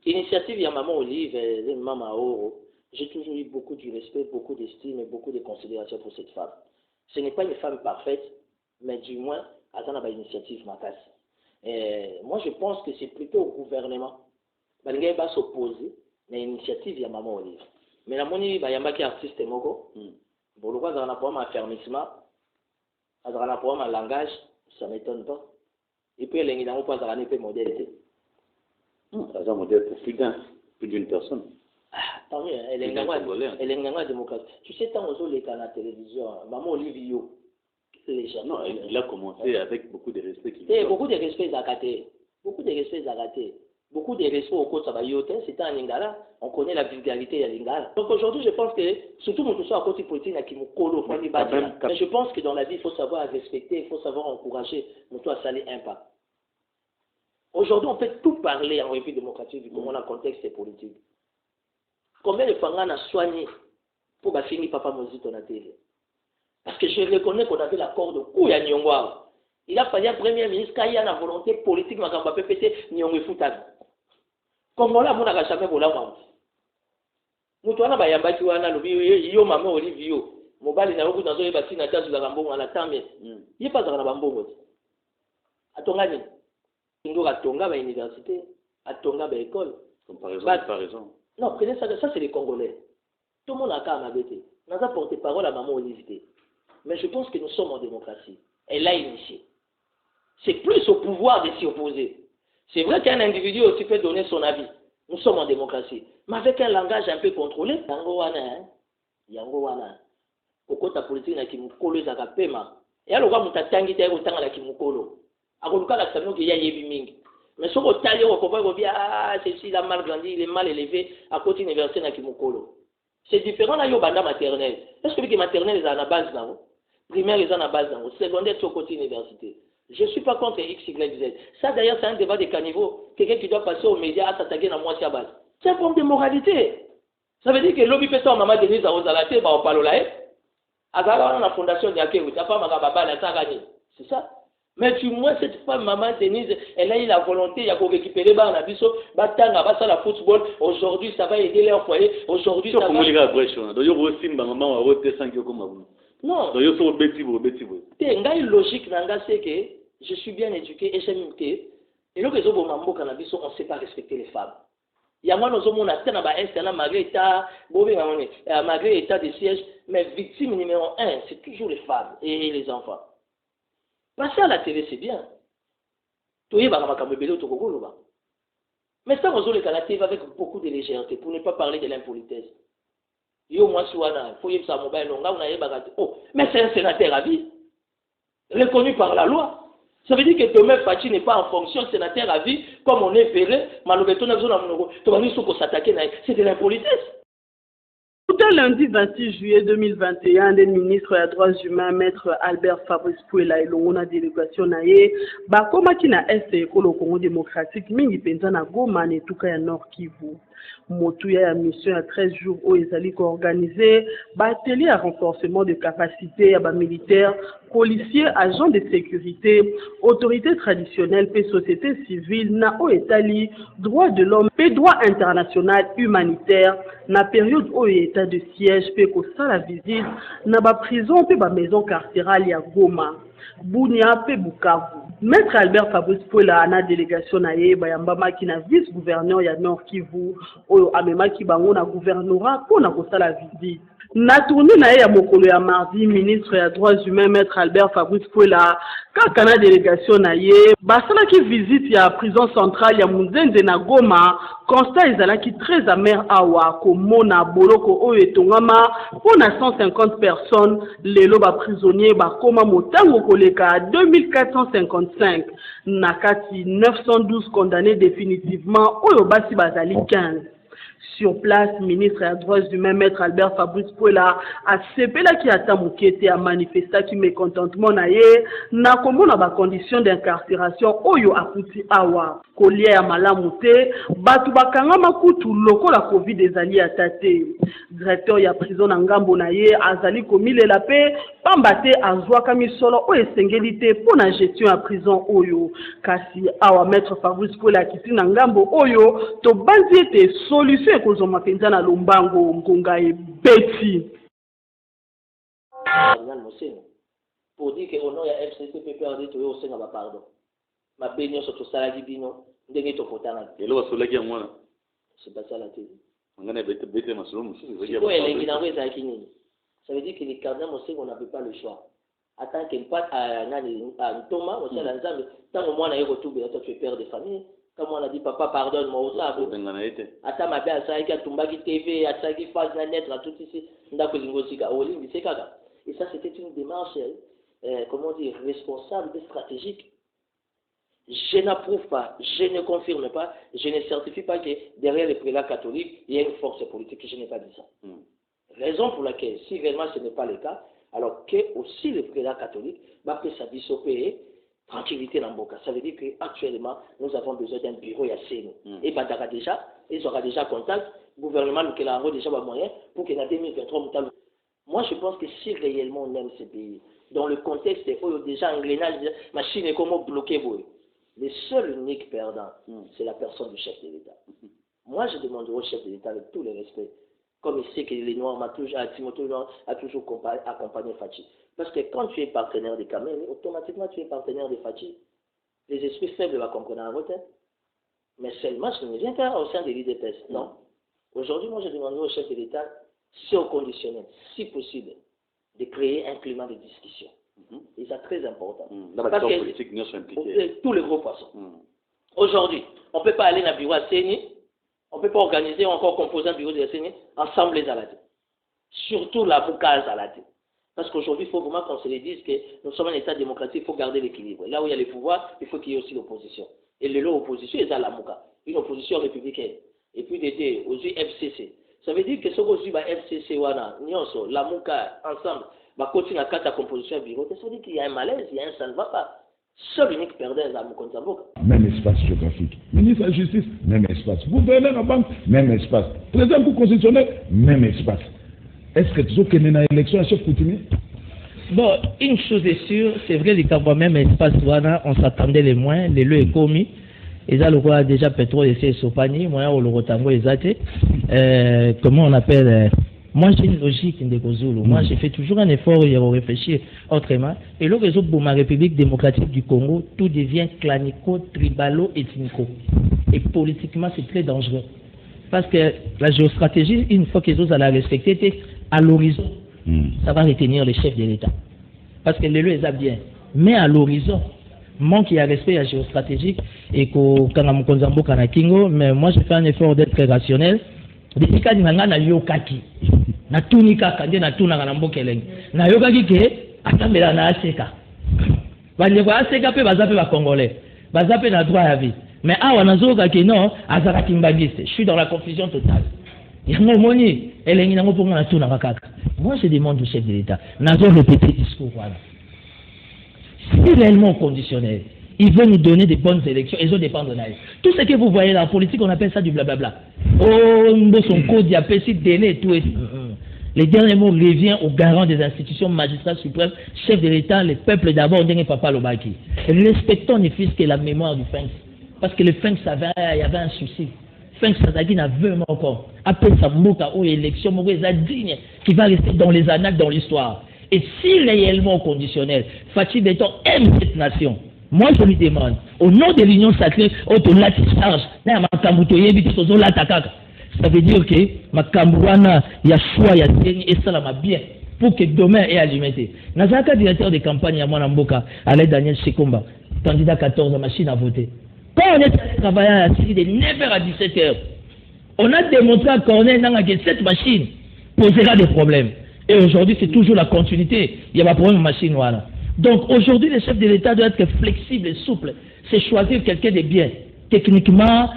Initiative ya Maman Olive et Maman Oro, j'ai toujours eu beaucoup de respect, beaucoup d'estime et beaucoup de considération pour cette femme. Ce n'est pas une femme parfaite, mais du moins, elle a une initiative macasse. Moi, je pense que c'est plutôt au gouvernement. Il va s'opposer à l'initiative de Maman Olive. Mais la monnaie, il y a un artiste moko. Pour le coup, il y a un problème d'affermissement, il y a un problème de langage, ça ne m'étonne pas. Et puis, il y a un problème de modèle. C'est un modèle pour plus d'une personne. Tant mieux, elle est une démocrate. Tu sais, tant aux autres, à la télévision, Maman Olive, les gens. Non, il a commencé avec beaucoup de respect. Beaucoup de respect, Zakaté. Beaucoup de respect, Zakaté. Beaucoup de respect au côté Sabayote, c'était en Lingala. On connaît la vulgarité de Lingala. Donc aujourd'hui, je pense que, surtout mon à côté politique, mais je pense que dans la vie, il faut savoir respecter, il faut savoir encourager mon à saler un pas. Aujourd'hui, on peut tout parler en République démocratique du Congo dans le contexte politique. Combien de femmes on a soigné pour finir Papa Mozito na télé? Parce que je reconnais qu'on avait l'accord de Kouya Nyongwa. Il a fallu un premier ministre qui a la volonté politique, mais quand on peut péter Nyongwe Foutane. Comme là, on n'a jamais volé un Moutoana Bayamba qui a le yo Maman Olive yo. Mobile n'a pas dans les bâtiments à la Rambo à la Tamé. Il n'y a pas dans la Bambo. À Tongani. Il doit à Tonga à l'université, à Tonga à l'école. Comparaison. Non, prenez ça, c'est les Congolais. Tout le monde a qu'à m'abaisser. Nous avons porté parole à Maman Olive. Mais je pense que nous sommes en démocratie. Elle l'a initié. C'est plus au pouvoir de s'y opposer. C'est vrai qu'un individu aussi peut donner son avis. Nous sommes en démocratie. Mais avec un langage un peu contrôlé, Yango wana. Pourquoi ta politique n'a kimukolo zaka pema? Et alors, quand tu as tangi t'es autant à la kimukolo. Alors, le cas la famille qui y a yebi mingi. Mais ce qu'on t'a dit, on comprend que c'est il a mal grandi, il est mal élevé à côté université na kimukolo. C'est différent là, il y a banda maternelle. Est-ce que les maternelles sont à la base là? Primaire, ils sont à la base là. Secondaire, c'est au côté université. Je ne suis pas contre X, Y, Z. Ça, d'ailleurs, c'est un débat de caniveau. Quelqu'un qui doit passer aux médias à s'attaquer dans moitié à base. C'est un problème de moralité. Ça veut dire que l'objet fait ça en maman Denise à Ozalate, on parle là. À la fondation de Yakewu, ta femme a baba, elle a gagné. C'est ça. Mais tu vois, cette femme, maman Denise, elle a eu la volonté, il y a pour récupérer un abisso, batanga, basa la football. Aujourd'hui, ça va aider leur foyer. Aujourd'hui, ça va. Non. C'est logique, c'est que je suis bien éduqué et j'aime que. Et là, les autres, on ne sait pas respecter les femmes. Il y a moi, nous avons malgré l'état de siège, mais victime numéro 1, c'est toujours les femmes et les enfants. Passer à la télé, c'est bien. Mais ça, on a la télé avec beaucoup de légèreté pour ne pas parler de l'impolitesse. Yo moi il faut y ça mobile mais c'est un sénateur à vie reconnu par la loi. Ça veut dire que demain Fachi n'est pas en fonction de sénateur à vie comme on est ferré malobeto na zona mnogo to bani soko s'attaquer c'est de l'impolitesse. Tout à lundi 26 juillet 2021, le ministre des droits humains, maître Albert Fabrice Pouela et l'ongona délégation naye, bakoma ki na est ko le Congo démocratique mingi penza na Goma ne tuka ya Nord Kivu. Motuya ya mission à 13 jours où ils allaient organisé, atelier à renforcement de capacité à militaires, policiers, agents de sécurité, autorités traditionnelles, et société civile, na o Italie, droits de l'homme, et droit international humanitaire, na période où état de siège, pe ko la visite, na ba prison, pe ba maison carcérale ya Goma. Bunia pe Bukavu. Maître Albert Fabrice Pouela na délégation na ye bayambama ki na vice-gouverneur ya Nord Kivu oyo amema ki bango na gouvernorat pour na kosala visite. Na tournée na ye ya mokolo ya mardi, ministre des droits humains maître Albert Fabrice Pouela kaka na délégation na ye basalaki visite ya prison centrale ya Munzenze na Goma. Constat ezalaki très amer awa komona boloko oyo etongama pona 150 personnes lelo ba prisonniers bakoma motango koleka 2455 nakati 912 condamnés définitivement oyo basi bazali 15. Sur place, ministre des droits humains, maître Albert Fabrice Pouela, a sepela qui a mukete a manifesté qui mécontentement naye na komona ba condition d'incarcération oyo akuti awa kolia ya malamute batu bakanga makutu loko la covid ezali atate directeur ya prison na ngambo naye azali komile la paix pambate azwa kamisolo o esengelité pour la gestion à prison oyo kasi awa maître Fabrice Pouela kiti na ngambo oyo to banzi ete solution kozoma penza na lombango ngonga ebeti pour dire que au nom ya FCC PPRD to yo senga ba pardon ma benyo so to sala bino ndenge to fotana elo basola ki ngwana c'est pas ça la télé ngana bete masolo mususu c'est quoi elle ngi na weza kinini ça veut dire que les cardinaux mose on n'avait pas le choix attends qu'il passe à nani à Thomas on sala nzambe tant au moins na yeko tube toi tu es père de famille comme on a dit papa pardonne-moi au sabo attends ma belle ça qui a tumbaki TV à ça qui fasse la net là tout ici ndako lingosika olimbi c'est kaka et ça c'était une démarche comment dire responsable et stratégique. Je n'approuve pas, je ne confirme pas, je ne certifie pas que derrière les prélats catholiques, il y a une force politique. Je n'ai pas dit ça. Raison pour laquelle, si réellement ce n'est pas le cas, alors que aussi les prélats catholiques, bah, que ça dissopé, tranquillité dans le Boka. Ça veut dire qu'actuellement, nous avons besoin d'un bureau à CNU. Et bah, déjà, ils auront déjà contact, le gouvernement, nous avons déjà des moyens pour que en 2023, moi, je pense que si réellement on aime ce pays, dans le contexte où déjà engrenage, machine est comment bloquer vous. Le seul unique perdant, c'est la personne du chef de l'État. Moi, je demanderai au chef de l'État avec tous les respects, comme il sait que les Noirs Timothée a toujours accompagné Fachi. Parce que quand tu es partenaire des Kamel, automatiquement tu es partenaire des Fachi. Les esprits faibles vont comprendre en vote. Mais seulement, je ne viens qu'à au sein de l'IDPS. Non. Aujourd'hui, moi, je demanderai au chef de l'État, si au conditionnel, si possible, de créer un climat de discussion. Et c'est très important. Parce que tous les gros poissons. Aujourd'hui, on ne peut pas aller dans le bureau à CENI, on ne peut pas organiser encore composer un bureau de CENI ensemble les Aladis. Surtout la Moukaz Aladi. Parce qu'aujourd'hui, il faut vraiment qu'on se le dise que nous sommes un État démocratique, il faut garder l'équilibre. Là où il y a les pouvoirs, il faut qu'il y ait aussi l'opposition. Et l'opposition est à la Mouka, une opposition républicaine. Et puis d'aider aux FCC. Ça veut dire que ce que je FCC, Nyonso, la Mouka, ensemble, va continuer à faire la composition bureau. Ça veut dire qu'il y a un malaise, il y a un ça ne va pas. Seul unique perdant est la Mouka. Même espace géographique. Ministre de la Justice, même espace. Gouverneur de la banque, même espace. Président du constitutionnel, même espace. Est-ce que tu as une élection à chef coutumier? Bon, une chose est sûre, c'est vrai, les cas même espace, on s'attendait les moins, les lieux est commis. Et ça, le roi a déjà pétrole et c'est sopani, moi, on le retango et zate. Comment on appelle moi, j'ai une logique de Kozulu. Moi, j'ai fait toujours un effort et réfléchir autrement. Et le réseau pour ma République démocratique du Congo, tout devient clanico, tribalo, ethnico. Et politiquement, c'est très dangereux. Parce que la géostratégie, une fois que les autres allaient respecter, c'est à l'horizon. Ça va retenir les chefs de l'État. Parce que les lieux, ils ont bien. Mais à l'horizon, manque il y a respect à la géostratégique et qu'au Kangamukonzambo Kanakingo, mais moi, j'ai fait un effort d'être très rationnel. Depuis que na yokaki na tunika kande na tuna na mbokeleng na yokaki ke atambela na aseka bande kwa aseka pe bazape ba congolais bazape na droit à vie mais awa nazoka ke non azaka kimbangiste je suis dans la confusion totale yango moni elengi nango ponga na tuna kaka moi je demande au chef de l'État nazo répéter discours voilà c'est réellement conditionnel. Il veut nous donner des bonnes élections et ils ont dépendre de nous. Tout ce que vous voyez dans la politique, on appelle ça du blablabla. Oh, son code, il y a petit délai et tout. Les derniers mots reviennent aux garants des institutions, magistrats suprêmes, chefs de l'État, les peuples d'abord, on dirait Papa Lobaki. Respectons les fils que la mémoire du Fenx. Parce que le Fenx, il y avait un souci. Fenx Sadagi n'a vraiment encore. Après sa moka ou élection, mauvaise digne, qui va rester dans les annales, dans l'histoire. Et si réellement conditionnel, Fatih Béton aime cette nation, moi, je lui demande, au nom de l'Union sacrée, ça veut dire que ma Kambouana, il y a choix, il y a Séni, et ça m'a bien, pour que demain ait alimenté. Nazaka, directeur de campagne à Mwanamboka, Alain Daniel Shekomba, candidat 14, la machine à voter. Quand on est allé travailler à la série de 9h à 17h, on a démontré à Corneille que cette machine posera des problèmes. Et aujourd'hui, c'est toujours la continuité. Il y a pas de problème machine, voilà. Donc aujourd'hui, le chef de l'État doit être flexible et souple. C'est choisir quelqu'un de bien, techniquement,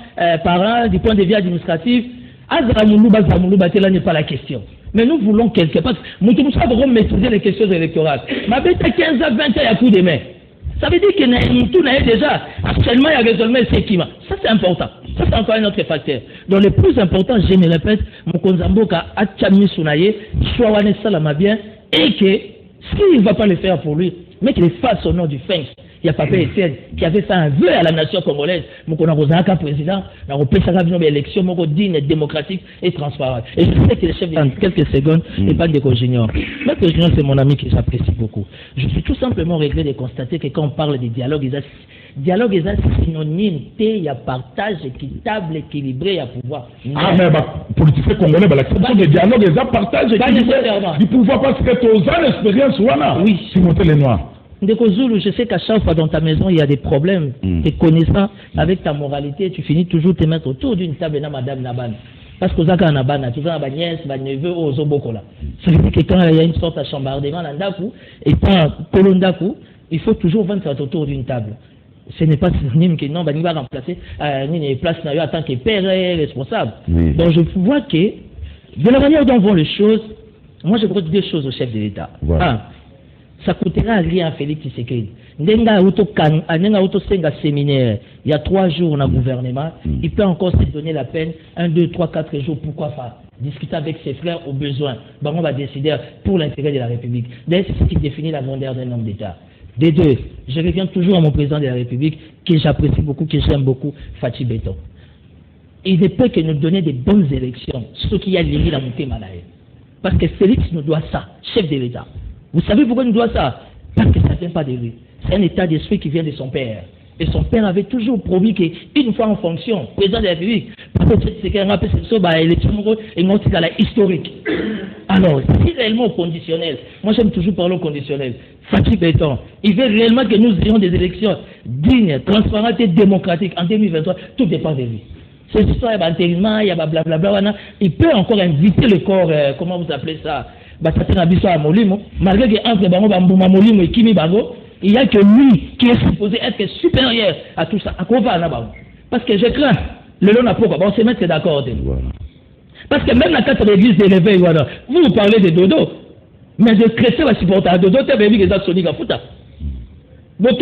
parlant, du point de vue administratif, Là n'est pas la question. Mais nous voulons quelque part. Nous devons maîtriser les questions électorales. Ma bête à 15 à 20 ans, il y a coup de main. Ça veut dire que tout n'a déjà. Actuellement, il y a raisonnement et séquiment. Ça, c'est important. Ça, c'est encore un autre facteur. Donc, le plus important, je me répète, Mokonzamboka a tchami Sounaye, Chouawane Salama bien, et que s'il ne va pas le faire pour lui, mais qu'il le fasse au nom du FENS. Il y a Papa Etienne qui avait fait un vœu à la nation congolaise. Mokona Rozaka président, on a repris une élection digne, démocratique et transparente. Et je sais que le chef en quelques secondes n'est pas de Junior. Maître Junior, c'est mon ami que j'apprécie beaucoup. Je suis tout simplement réglé de constater que quand on parle de dialogue, c'est synonyme, il y a partage équitable, équilibré, il y a pouvoir. Ah, mais politique congolais, l'acceptation de dialogue, il y a partage équilibré du pouvoir parce que tu as l'expérience, oui, si monter les noirs. Ndeko Zulu, je sais qu'à chaque fois dans ta maison, il y a des problèmes. Tu connaissant avec ta moralité, tu finis toujours te mettre autour d'une table, madame Naban. Parce que Zaka Nabana, tu as ma nièce, ma neveu, aux Zobokola. Ça veut dire que quand il y a une sorte de chambardement, et pas Kolondaku, il faut toujours 24 autour d'une table. Ce n'est pas synonyme que non, il va remplacer une place en tant que père responsable. Oui. Donc je vois que, de la manière dont on voit les choses, moi je crois deux choses au chef de l'État. Voilà. Ça coûtera rien à Félix Tshisekedi. Nenga auto senga séminaire, il y a 3 jours dans le gouvernement, il peut encore se donner la peine, 1, 2, 3, 4 jours, pourquoi pas discuter avec ses frères au besoin. Ben, on va décider pour l'intérêt de la République. D'ailleurs, c'est ce qui définit la grandeur d'un homme d'État. Des deux, je reviens toujours à mon président de la République, que j'apprécie beaucoup, que j'aime beaucoup, Fatih Béton. Il ne peut que nous donner des bonnes élections, ce qui a lié la montée malade. Parce que Félix nous doit ça, chef de l'État. Vous savez pourquoi il nous doit ça? Parce que ça ne vient pas de lui. C'est un état d'esprit qui vient de son père. Et son père avait toujours promis qu'une fois en fonction, président de la République, c'est qu'un rappel élection historique. Alors, si réellement au conditionnel, moi j'aime toujours parler au conditionnel, Fatih Béton, il veut réellement que nous ayons des élections dignes, transparentes et démocratiques en 2023, tout dépend de lui. C'est histoire, il y a intérimaire, il y a blablabla, il peut encore inviter le corps, comment vous appelez ça, malgré qu'entre Bambouma Molimo et Kimi Bago, il n'y a que lui qui est supposé être supérieur à tout ça. Parce que je crains, le long n'a pas, on se mettre d'accord. Parce que même la carte de l'église de l'éveil, vous parlez de Dodo, mais de chrétien va supporter à Dodo, tu as vu que ça sonne à fouta. Donc,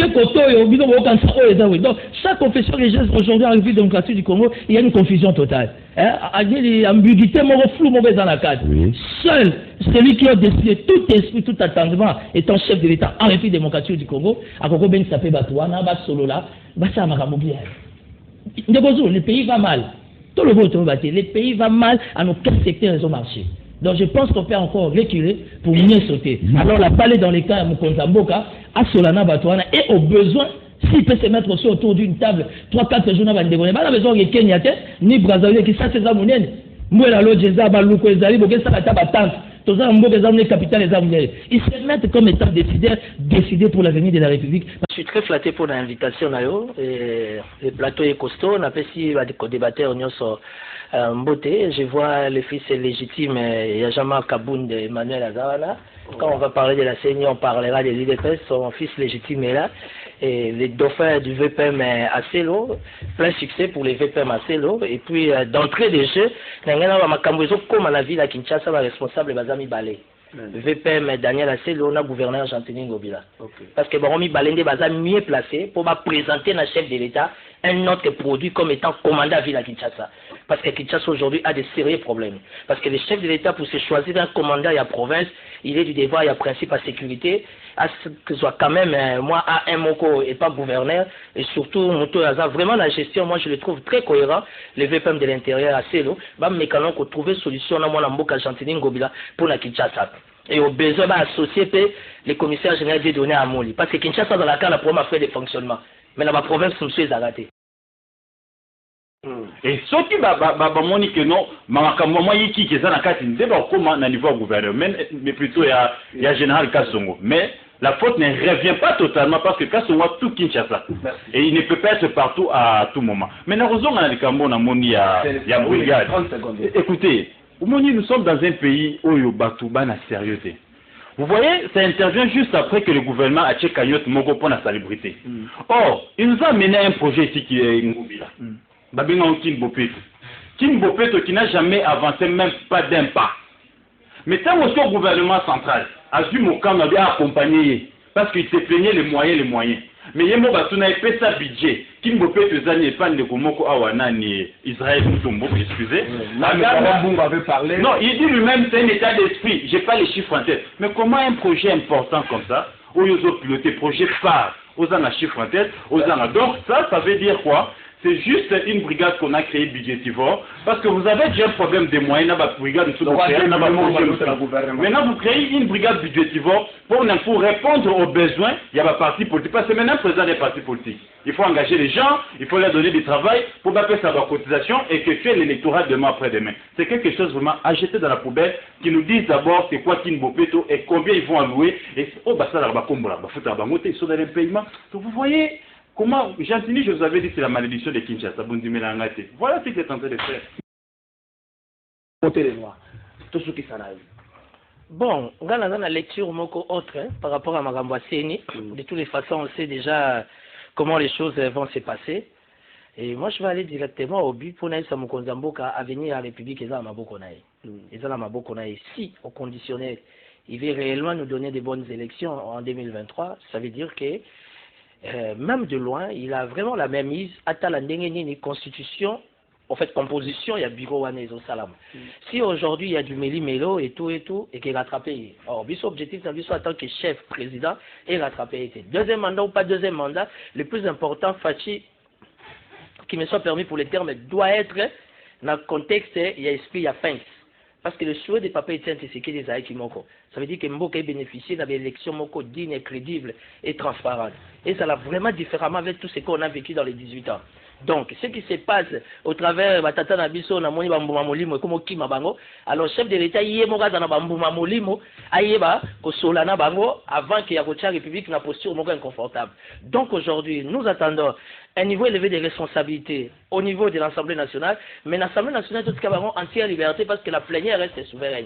chaque confession religieuse aujourd'hui en République démocratique du Congo, il y a une confusion totale. Il y a une ambiguïté, flou, mauvais dans la cadre. Seul celui qui a décidé tout esprit, tout attendement, étant chef de l'État en République démocratique du Congo, à Congo Ben Sapé Batouana, Batsolola, Bassa Maramobière. Le pays va mal. Tout le vote, le pays va mal à nos 4 secteurs et marché. Donc je pense qu'on peut encore reculer pour mieux sauter. Alors la balle dans les cas à Mokonzamboka, à Solana Batouana, et au besoin, s'il peut se mettre aussi autour d'une table, 3-4 jours, il n'a pas besoin de Kenya, ni Brazzaville, qui ça c'est Zamounien. Moi la loge, Zabalouko, Zali, Boké, ça va être attente. Tous les capitales, ils se mettent comme étant décidés pour l'avenir de la République. Je suis très flatté pour l'invitation. Le plateau est costaud. On a fait si des débatteurs sur Mboté. Je vois le fils légitime Yajama Kaboun de Emmanuel Azawana. Quand on va parler de la CENI, on parlera de l'IDPS. Son fils légitime est là. Et les dauphins du VPM assez lourd. Plein succès pour les VPM assez lourd. Et puis, d'entrée des jeux, comme à la ville à Kinshasa, le responsable Bazami Balé. VPM Daniel Asselo, on a gouverneur Jean-Denis Ngobila. Parce que Baromi Balende Baza mieux placé pour présenter à chef de l'État un autre produit comme étant commandant à ville à Kinshasa. Parce que Kinshasa aujourd'hui a des sérieux problèmes. Parce que le chef de l'État, pour se choisir un commandant à la province, il est du devoir, il y a principe à sécurité, à ce que ce soit quand même, moi, à un moko et pas gouverneur, et surtout, Mouto Yaza, vraiment la gestion, moi je le trouve très cohérent, le VPM de l'intérieur à Selo, mais quand on trouve une solution, on a Mboka Jean-Denis Ngobila pour la Kinshasa. Et au besoin d'associer les commissaires généraux des données à Moli. Parce que Kinshasa, dans la cas, la première fait des fonctionnements. Mais dans ma province, nous sommes arrêtés. Et ce qui que non, moi, qui est dans la carte, comment niveau gouvernement, mais plutôt il y a général Kassongo. Mais la faute ne revient pas totalement parce que Kassongo a tout Kinshasa. Et il ne peut pas être partout à tout moment. Mais nous avons un Cambo, il y a brigade. Écoutez, nous sommes dans un pays où il y a une sérieuxité. Vous voyez, ça intervient juste après que le gouvernement a checké Kayot Mogo pour la salubrité. Or, il nous a mené un projet ici qui est Ngobila. Kimbopeto qui n'a jamais avancé même pas d'un pas. Mais tant aussi au gouvernement central, Azu Mokan a bien accompagné, parce qu'il s'est plaigné les moyens. Mais Yemo Batuna épais sa budget. Kimbopeto Zani et Pan de Komoko Awana ni Israël Moutombo, excusez. avait parlé. Non, il dit lui-même c'est un état d'esprit. J'ai pas les chiffres en tête. Mais comment un projet important comme ça, où ils ont piloté projet phare, aux en a chiffres en tête, aux en a. Donc ça veut dire quoi? C'est juste une brigade qu'on a créée budgétivore, parce que vous avez déjà un problème des moyens, dans votre brigade maintenant vous créez une brigade budgétivore pour répondre aux besoins, il y a ma parti politique, parce que maintenant président des partis politiques. Il faut engager les gens, il faut leur donner du travail pour faire sa cotisation et que tu aies l'électorat demain après-demain. C'est quelque chose vraiment à jeter dans la poubelle, qui nous disent d'abord c'est quoi Kimbopeto et combien ils vont allouer, et ça là, ils sont dans les paiements. Donc vous voyez. Comment, Gentini, je vous avais dit que c'est la malédiction de Kinshasa. Voilà ce qu'il est en train de faire. Bon, on a la lecture autre par rapport à Magambo Seni. De toutes les façons, on sait déjà comment les choses vont se passer. Et moi, je vais aller directement au but pour Naïs Samukonzamboka à venir à la République et à Mabokonaï. Si, au conditionnel, il veut réellement nous donner des bonnes élections en 2023, ça veut dire que même de loin, il a vraiment la même mise à une constitution, en fait, composition, il y a bureau Wanez au Salam. Si aujourd'hui il y a du Méli-Mélo et tout, et qu'il est rattrapé, or, son objectif, c'est en tant que chef, président, et rattrapé. Deuxième mandat ou pas deuxième mandat, le plus important, Fachi, qui me soit permis pour les termes, doit être dans le contexte, il y a esprit, il y a fin. Parce que le souhait des papas Etienne Tshisekedi des Aïki Moko, ça veut dire que Mboka a bénéficié d'une élection Moko digne, crédible et transparente. Et ça l'a vraiment différemment avec tout ce qu'on a vécu dans les 18 ans. Donc, ce qui se passe au travers de Tata Nabiso, Namoni Bambouma Molimo, comme Kima Bango, alors chef de l'État, il y a Bambouma Molimo, Aïeba, Kosolana Bango, avant qu'il y ait la République dans posture Moko inconfortable. Donc aujourd'hui, nous attendons un niveau élevé de responsabilités au niveau de l'Assemblée nationale, mais l'Assemblée nationale, tout ce qui a entière liberté parce que la plénière reste souveraine.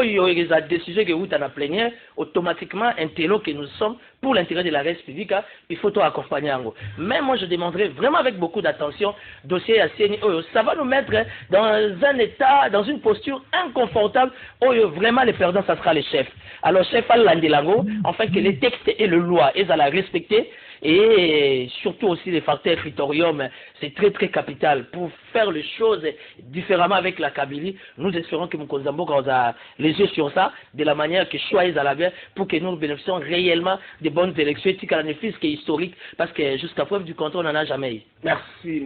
Il y a des décisions que vous avez dans la plénière, automatiquement, un télo que nous sommes pour l'intérêt de la République, il faut tout accompagner. Mais moi, je demanderai vraiment avec beaucoup d'attention, dossier à CNI, ça va nous mettre dans un état, dans une posture inconfortable, vraiment les perdants, ça sera les chefs. Alors, chef Al-Landelango, enfin que les textes et les lois, ils allaient respecter. Et surtout aussi les facteurs critérium, c'est très très capital pour faire les choses différemment avec la Kabylie. Nous espérons que Mkonzambo a les yeux sur ça, de la manière que choisir à la bien pour que nous bénéficions réellement des bonnes élections éthiques à bénéfice qui est historique, parce que jusqu'à preuve du contraire, on n'en a jamais eu. Merci.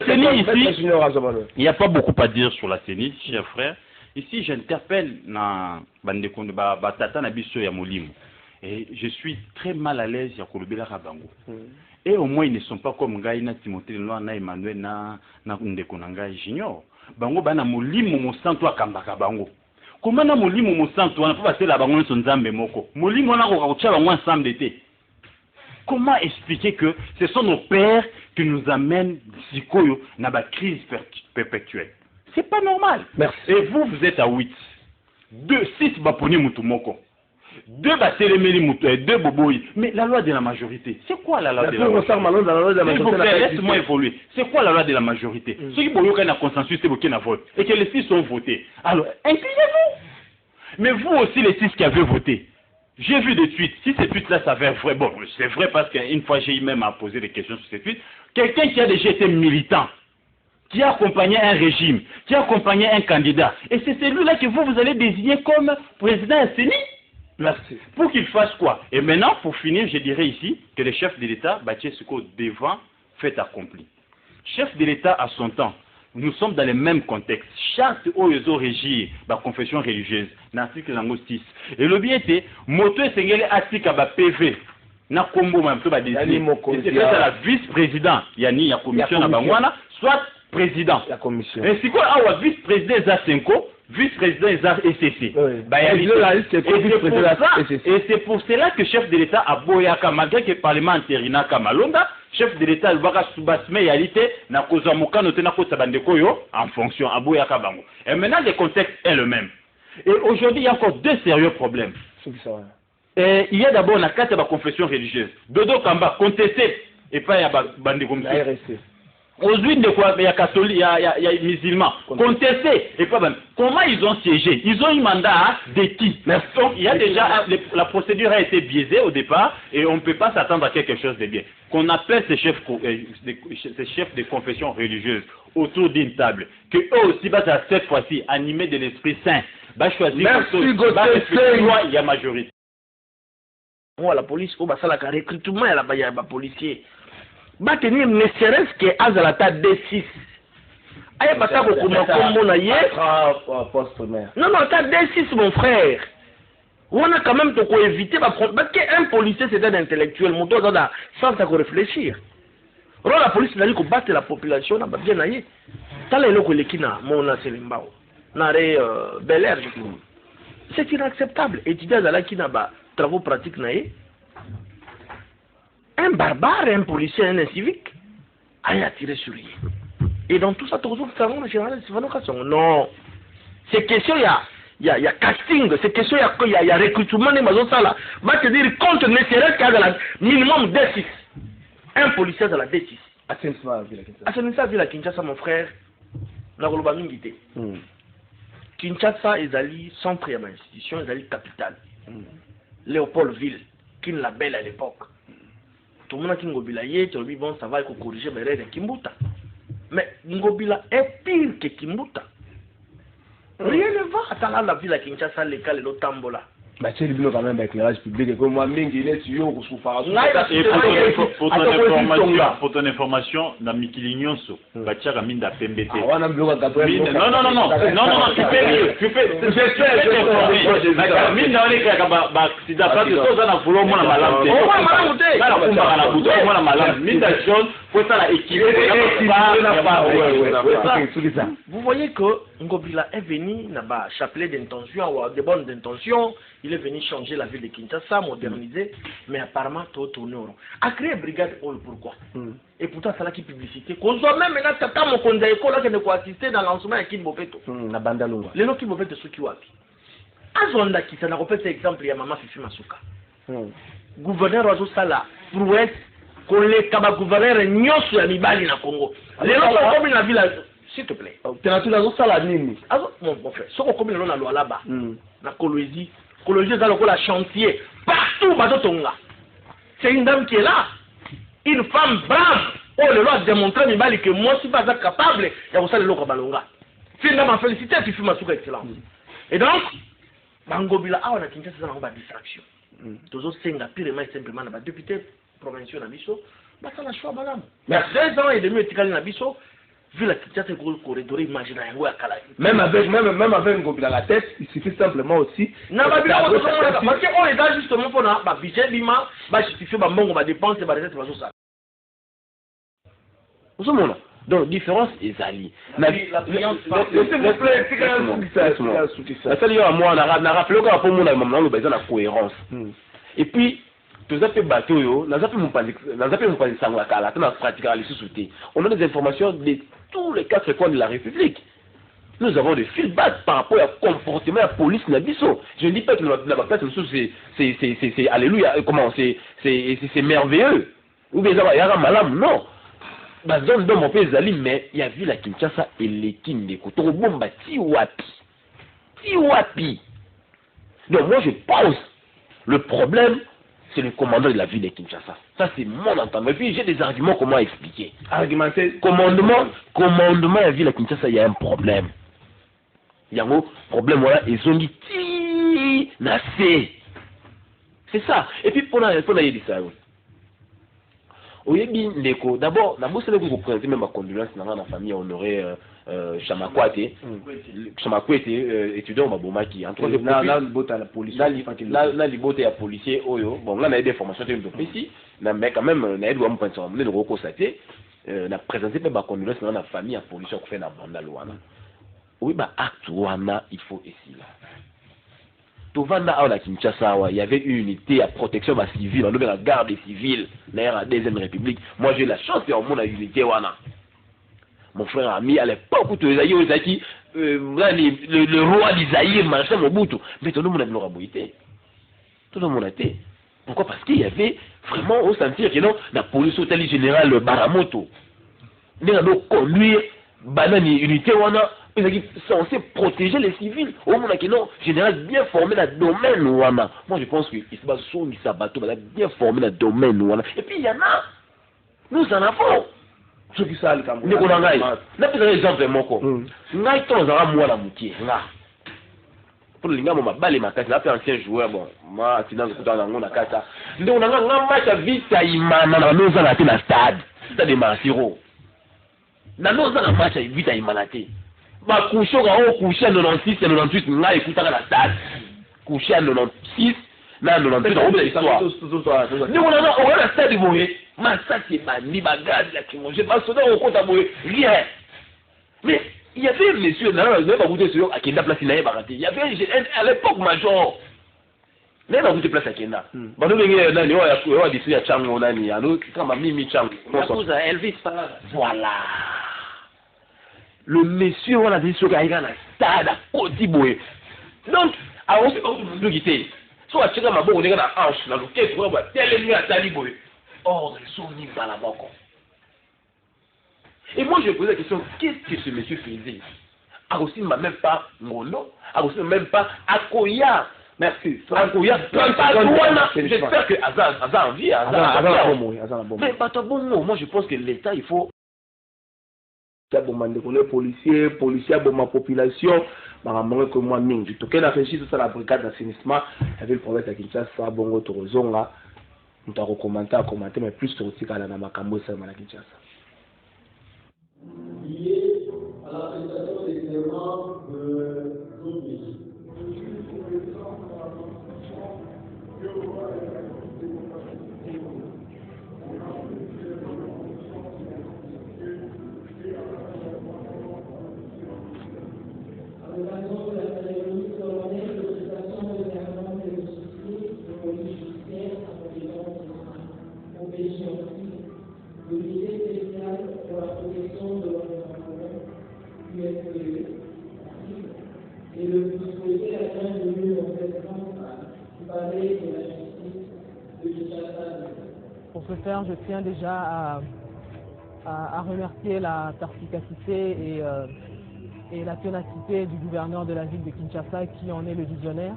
CENI, ici, il n'y a pas beaucoup à dire sur la CENI, cher frère. Ici, j'interpelle Batata Nabiso Yamolimo. Et je suis très mal à l'aise à Kolobela Rabango. Et au moins, ils ne sont pas comme Ngaïna, Timothée, na Emmanuel, na Ndekonanga Junior. Bango, bana molimo mo santo akambaka bango. Comment na molimo mo santo, on ne peut pas se la bango son zambe moko. Molimo na kokakucha bango ensemble d'été. Comment expliquer que ce sont nos pères qui nous amènent Sikoyo dans la crise perpétuelle? C'est pas normal. Merci. Et vous êtes à 8. 6 Baponi Mutumoko. 2 Batelemeli Moutou, 2 Boboï. Mais la loi de la majorité, c'est quoi la loi de la majorité? Laisse-moi évoluer. C'est quoi la loi de la majorité? Ceux qui ont un consensus, c'est qu'il y a un vote. Et que les 6 sont votés. Alors, inclusez-vous. Mais vous aussi, les 6 qui avez voté. J'ai vu des tweets. Si ces tweets-là s'avèrent vrai, bon, c'est vrai parce qu'une fois, j'ai eu même à poser des questions sur ces tweets. Quelqu'un qui a déjà été militant, qui a accompagné un régime, qui a accompagné un candidat. Et c'est celui-là que vous allez désigner comme président CENI. Merci. Pour qu'il fasse quoi? Et maintenant, pour finir, je dirais ici que le chef de l'État, Bachie Seko, devant fait accompli. Chef de l'État à son temps, nous sommes dans le même contexte. Charte Oyozo régir la confession religieuse, l'article 6. Et le bien était, moto et sengele article à PV. Na kombo ma mto ba désigné. C'est la vice-président, yani la commission na bangwana, soit président. La commission. Et c'est quoi awa vice-président Zasenko? Vice-président ECC. Et c'est pour cela que chef de l'État a boyaka, malgré que le Parlement interina Kamalonda, chef de l'État va subasme réalité na kozamuka notena ko sabandekoyo en fonction à boyaka bango. Et maintenant le contexte est le même. Et aujourd'hui il y a encore 2 sérieux problèmes. Et il y a d'abord la carte de la confession religieuse. Dodo Kamba contesté et pas il y a bandeko. Aujourd'hui, il y a catholiques, il y a musulmans, contestés. Et comment ils ont siégé? Ils ont eu mandat de qui? Donc, il y a déjà, la procédure a été biaisée au départ et on ne peut pas s'attendre à quelque chose de bien. Qu'on appelle ces chefs de confession religieuse autour d'une table, que eux aussi, cette fois-ci, animés de l'Esprit Saint, choisir il y a majorité. La police, ça la recrutement, il y a des policiers. Va tenir ne serait-ce que Azalata D6. Aïe, bah, ça, non, t'as D6, mon frère. On a quand même de éviter, parce qu'un policier, c'est un intellectuel, mon dos, sans réfléchir. Alors, la police, il a dit qu'on batte la population, on a bien aïe. T'as les locaux, les kina, mon aselimbao. N'arrêt Bel Air, c'est inacceptable. Étudier à la kina, travaux pratiques, naïe. Un barbare, un policier, un civique, a tiré sur lui. Et dans tout ça, tout le monde, non. C'est question, il y a casting, c'est question, il y a recrutement des maisons, ça là. Va te dire, compte ne serait-ce qu'à la minimum D6. Un policier à la D6. Assenissa Ville à Kinshasa, mon frère, la Goloba Mingité. Kinshasa, ils allaient centre à l'institution, ils allaient capitale. Léopoldville, qui est la belle à l'époque. Tout le monde qui Ngobila y est, bon, ça va, il faut corriger mes règles de Kimbuta. Mais Ngobila est pire que Kimbuta. Rien ne va. Attends, la ville à Kinshasa, l'école et l'Otambola. C'est le quand même éclairage public. Comme moi, il est sur pour ton information, dans Mikilinyoso, Batia Ramin da PMBT. Non, tu fais. Vous voyez que Ngobila est venu là-bas, chapelet d'intention, ou de bonnes intentions. Il est venu changer la ville de Kinshasa, moderniser, mais apparemment tout tourné au rond. A créé brigade Hall, pourquoi? Et pourtant, ça là qui publicité. Qu'on soit même maintenant, tata mon conseil, qu'on a qu'on assister dans lancement à Kinbopeto. La bande à l'eau. Les gens qui m'ont fait de ceux qui wapi. Azonda qui ça n'a pas fait exemple, il y a maman Fifi Masuka. Gouverneur Ozo Sala, prouesse, qu'on les kaba gouverneur nyos ya mibali na Congo. Les gens sont comme la ville, s'il te plaît. Tu as tout la zone Sala nini. Mon frère, ce qu'on comme la loi là-bas, na Kolwezi. Cologie dans le chantier, partout, c'est une dame qui est là, une femme brave. Oh, le loi a démontré que moi, je suis pas capable, il y a aussi le local balonga. C'est une dame à féliciter, puis je suis excellent. Et donc, Bangobila, on a quitté ça dans une distraction. Tous autres, c'est purement et simplement, le député provincial Nabiso, ça n'a choix, madame. Il y a 2 ans et demi, il y a Nabiso. Vu la Kinshasa corridor, imagine même avec Ngobila la tête, il suffit simplement aussi. Non, parce qu'on est là justement pour un budget lima, justifier ma dépense et ma recette. Donc, différence est ali. S'il vous plaît, c'est ça. Moi, on a rappelé qu'on a la cohérence. Et puis, on a des informations de tous les 4 coins de la République. Nous avons des feedbacks par rapport au comportement de la police. Je ne dis pas que la place c'est alléluia, comment c'est merveilleux. Ou bien il y a un malade, non. Dans mon pays, mais il y a vu la Kinshasa et les Kindeko. Tiwapi. Donc moi je pense, le problème, c'est le commandant de la ville de Kinshasa. Ça, c'est mon entendement. Et puis, j'ai des arguments comment expliquer. Argumenter. Commandement de la ville de Kinshasa, il y a un problème. Il y a un problème, voilà, ils ont dit, c'est ça. Et puis, pour aller dire ça, d'abord, c'est que vous présentez même ma condolence dans la famille honorée Chamakwate, étudiant au Mabomaki. Entre autres, là, il y a policier, bon, là, on a des formations de ici, mais quand même, on a des informations, on a des reconstatés, on a présenté même ma condolence dans la famille en policier qui fait la bande à l'ouana. Oui, acte ouana, il faut ici, là. Tovanda à la Kinshasa, il y avait une unité à protection civile, on avait la garde civile, d'ailleurs à la Deuxième République. Moi j'ai eu la chance de avoir une unité. Mon frère ami à l'époque où tu es le roi d'Isaïe, machin, Mobutu. Mais tout le monde a l'honorabilité. Tout le monde a été. Pourquoi? Parce qu'il y avait vraiment, au sentir que non, la police hôtelière générale Baramoto. nous conduire banani unité wana censé protéger les civils au monde qui non général bien formé dans le domaine wana. Moi je pense que il se base sur les bateau bien formé dans le domaine wana. Et puis il y en a nous en avons ceux qui savent quand même. N'a pas exemple moko ngai to za moi la mutie nga pour linga mo mabale makati là fait ancien joueur bon moi tina kuta na ngona kata ndio nga match vita imana na nous za na stade de Masiro. Na nous za na match vita imana te ba kushoka au kusha 96 et 98 nga ekuta na stade kusha 96 na 98 on peut l'histoire ndio on a stade boye masaki bandi bagadi la kimongé ba soda au kota boye rien mais il y avait un monsieur là on va goûter sur Akenda place là il y avait à l'époque major mais va goûter place Akenda ba no bengi na ni wa disi ya chango nani alo kama mimi chango Yakuza Elvis par voilà le monsieur on a dit sur Kaïga na stade à Côte Boye donc a on se pas quitter so a chika maboko ndeka na ange na loketo kwa ba tele ni atali boye or ils sont ni dans la boko. Et moi, je me posais la question, qu'est-ce que ce monsieur faisait? Agostine m'a même pas Ngono, Agostine même pas Akoya. Merci. Akoya, j'espère que Azar en vie, Azar bon. Mais pas bon mot. Moi, je pense que l'État, il faut. Les policiers, ma population, que moi, Ming. Je toquais la régie sur la brigade d'assainissement, avec le province de Kinshasa, Bongo, Torozonga. Nous t'avons commenté, mais plus sur aussi qu'à la Namakambo, c'est à Kinshasa. Lié à la prestation des serments de nos pays. À l'occasion de la cérémonie solennelle de prestation de serment des officiers de police judiciaire à compétence au pays scientifique, le l'unité spéciale pour la protection de l'environnement, USPE, et le souhaiter la bienvenue en présence du palais de la justice de Kinshasa. Pour ce faire, je tiens déjà à remercier la perspicacité et la ténacité du gouverneur de la ville de Kinshasa qui en est le visionnaire.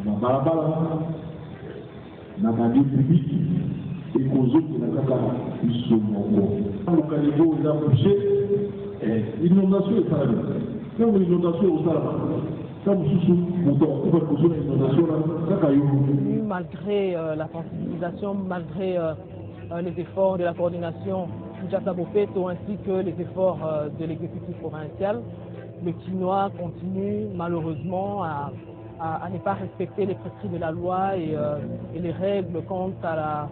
na barabara na bandi public ekozoti na kaka biso moko luka niveau eza bouché inondation esalami ntango inondation osalama ta mosusu moto akufa liboso na inondation na kaka yo. Malgré la sensibilisation, malgré les efforts de la coordination Kinshasa Bofeto ainsi que les efforts de l'exécutif provincial, le Kinois continue malheureusement à ne pas respecter les prescrits de la loi et les règles quant à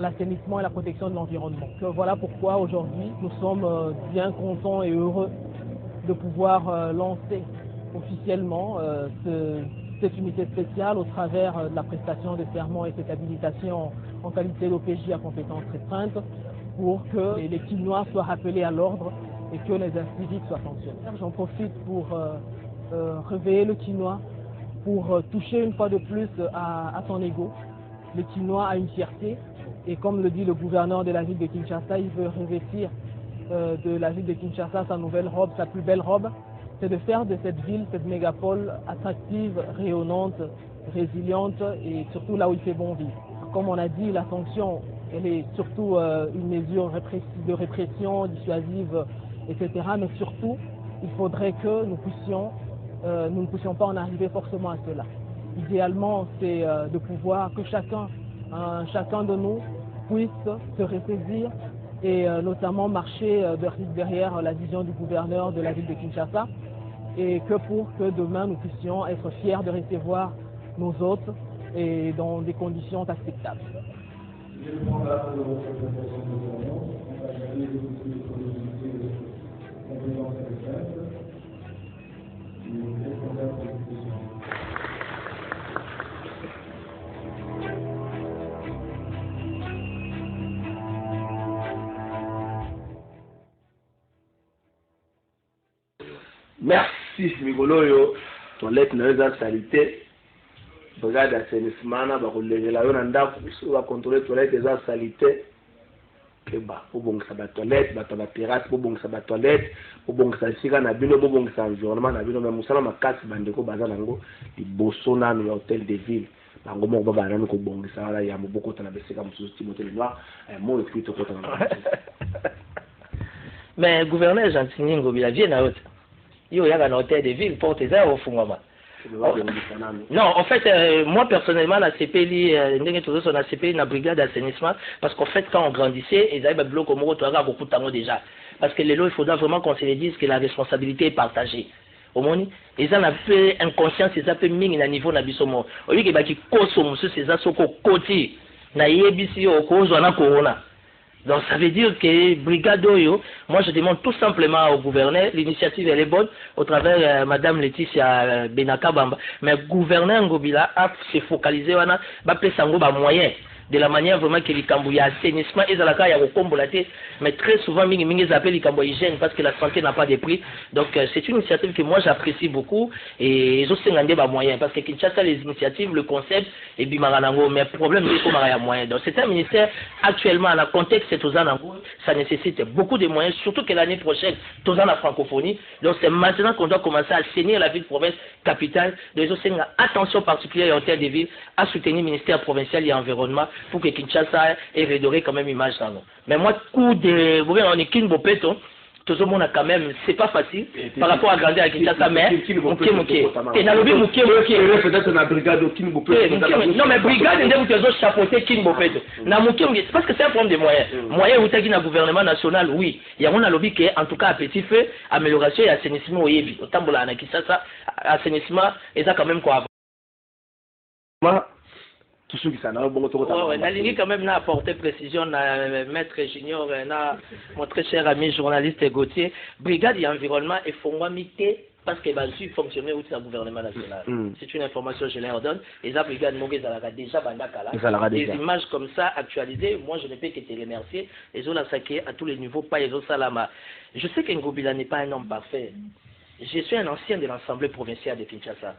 l'assainissement et la protection de l'environnement. Voilà pourquoi aujourd'hui nous sommes bien contents et heureux de pouvoir lancer officiellement cette unité spéciale au travers de la prestation de serment et cette habilitation en qualité d'OPJ à compétences restreintes pour que les Kinois soient rappelés à l'ordre et que les inciviques soient sanctionnés. J'en profite pour réveiller le Kinois, pour toucher une fois de plus à son ego. Le Kinois a une fierté et comme le dit le gouverneur de la ville de Kinshasa, il veut revêtir de la ville de Kinshasa sa nouvelle robe, sa plus belle robe. C'est de faire de cette ville, cette mégapole attractive, rayonnante, résiliente et surtout là où il fait bon vivre. Comme on a dit, la sanction, elle est surtout une mesure de répression, dissuasive, etc. Mais surtout, il faudrait que nous ne puissions pas en arriver forcément à cela. Idéalement, c'est de pouvoir que chacun de nous puisse se ressaisir et notamment marcher derrière la vision du gouverneur de la ville de Kinshasa et que pour que demain nous puissions être fiers de recevoir nos hôtes et dans des conditions acceptables. Merci Migoloyo, ton lettre ne les a salité. brigade d'assainissement na bakolengela yo na ndako ba contrôler toilette des salité ke ba obongisa ba toilette ba terrasse obongisa ba toilette obongisa sika na bino obongisa environnement na bino mais musala makasi bandeko baza nango liboso nanu ya hôtel de ville bango moko ba nanu ko bongisa wala ya moboko tana besika mususu Timothée Lenoir mo écrit ko tana. Mais gouverneur Jean-Tini Ngobila vient à haute. Yo ya na hôtel de ville porte ça au fungama. Non, en fait, moi personnellement, la CPI, la CPI, la brigade d'assainissement, parce qu'en fait, quand on grandissait, ils avaient bloqué au Moro, beaucoup de temps déjà. Parce que les lots, il faudra vraiment qu'on se les dise que la responsabilité est partagée. Au moins, ils ont un peu inconscience, ils ont un peu mis à niveau na bisomo. Au lieu que qui cause ces assos côté, na yebisi au cause on a corona. Donc ça veut dire que Brigade Oyo, moi je demande tout simplement au gouverneur, l'initiative elle est bonne, au travers Madame Laetitia Benaka Bamba, mais le gouverneur Ngobila a se focalisé, on a sango ba moyen, de la manière vraiment que les Cambouis assainissement et la caille à mais très souvent ils appellent les Cambouis hygiène parce que la santé n'a pas de prix. Donc c'est une initiative que moi j'apprécie beaucoup et ils ont des moyens parce que Kinshasa les initiatives, le concept et bimaranango, mais le problème c'est qu'on a moyen. Donc c'est un ministère actuellement dans le contexte c'est aux Anango, ça nécessite beaucoup de moyens, surtout que l'année prochaine tous en la francophonie. Donc c'est maintenant qu'on doit commencer à assainir la ville province capitale. Donc ils ont attention particulière en termes de ville à soutenir le ministère provincial et environnement pour que Kinshasa ait redoré quand même image dans nous. Mais moi, coup de... Vous voyez, on est Kinbopeto, tout le monde a quand même... C'est pas facile par rapport à grandir à Kinshasa, mais... Et dans le but, peut-être la brigade Kinbopeto. Non, mais brigade, vous avez chapeauté Kinbopeto. C'est parce que c'est un problème de moyens. Moyens, vous avez dans le gouvernement national, oui. Il y a un lobby qui est, en tout cas, à petit feu, amélioration et assainissement au Yébi. Autant pour la Kinshasa, assainissement, et ça quand même quoi. Tout ceux qui s'en ont la ligne quand même n'a apporté précision maître junior mon très cher ami journaliste Gauthier brigade et environnement et fondamité parce que su fonctionner au gouvernement national. C'est une information que je leur donne et la brigade Mongé Zalaga déjà bandakala des images comme ça actualisées moi je ne peux que te remercier et on a saqué à tous les niveaux pas les salama. Je sais que Ngobila n'est pas un homme parfait. Je suis un ancien de l'Assemblée provinciale de Kinshasa.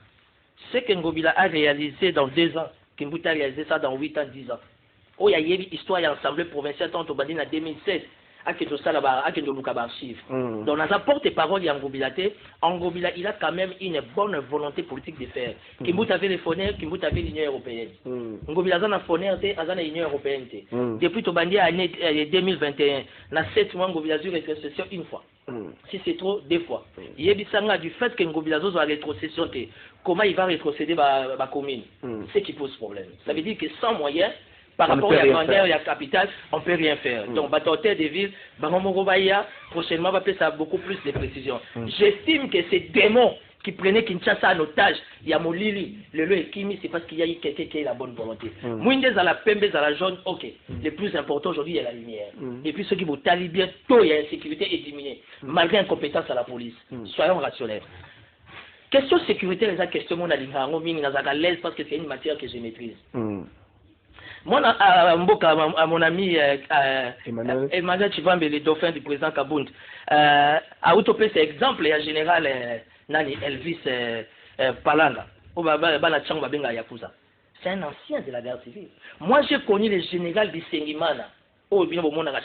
Ce que Ngobila a réalisé dans 2 ans Kimbuta a réalisé ça dans 8 ans, 10 ans. Oh, il y a eu l'histoire de l'Assemblée provinciale tant au Badin en 2016. Donc, dans la porte-parole de Ngobila, il a quand même une bonne volonté politique de faire. Kimbuta avait les fonneurs, Kimbuta avait l'Union européenne. Ngobila a un fonneur, a l'Union européenne. Depuis au Bandi année 2021, dans 7 mois, Ngobila a eu rétrocession une fois. Si c'est trop, 2 fois. Il y a du fait que Ngobila a eu rétrocession. Comment il va rétrocéder ma commune? C'est qui pose problème. Ça veut dire que sans moyens, par rapport à la grandeur et à la capitale, on ne peut rien faire. Donc, bâtonnier des villes, prochainement, va faire beaucoup plus de précision. J'estime que ces démons qui prenaient Kinshasa en otage, il y a Molili, le lieu Kimi, c'est parce qu'il y a eu quelqu'un qui a la bonne volonté. Mwindez à la pembe, à la jaune, ok. Le plus important aujourd'hui, il y a la lumière. Et puis ceux qui vont talibien, tôt, il y a l'insécurité est diminuée, malgré incompétence à la police. Soyons rationnels. Question sécurité, les questions, mon alingango, ming, à l'aise parce que c'est une matière que je maîtrise. Moi, à mon ami Emmanuel Chivambe, le dauphin du président Kabound, à Outopé, c'est exemple, et en général, Elvis Palanga, c'est un ancien de la guerre civile. Moi, j'ai connu le général Bissengimana,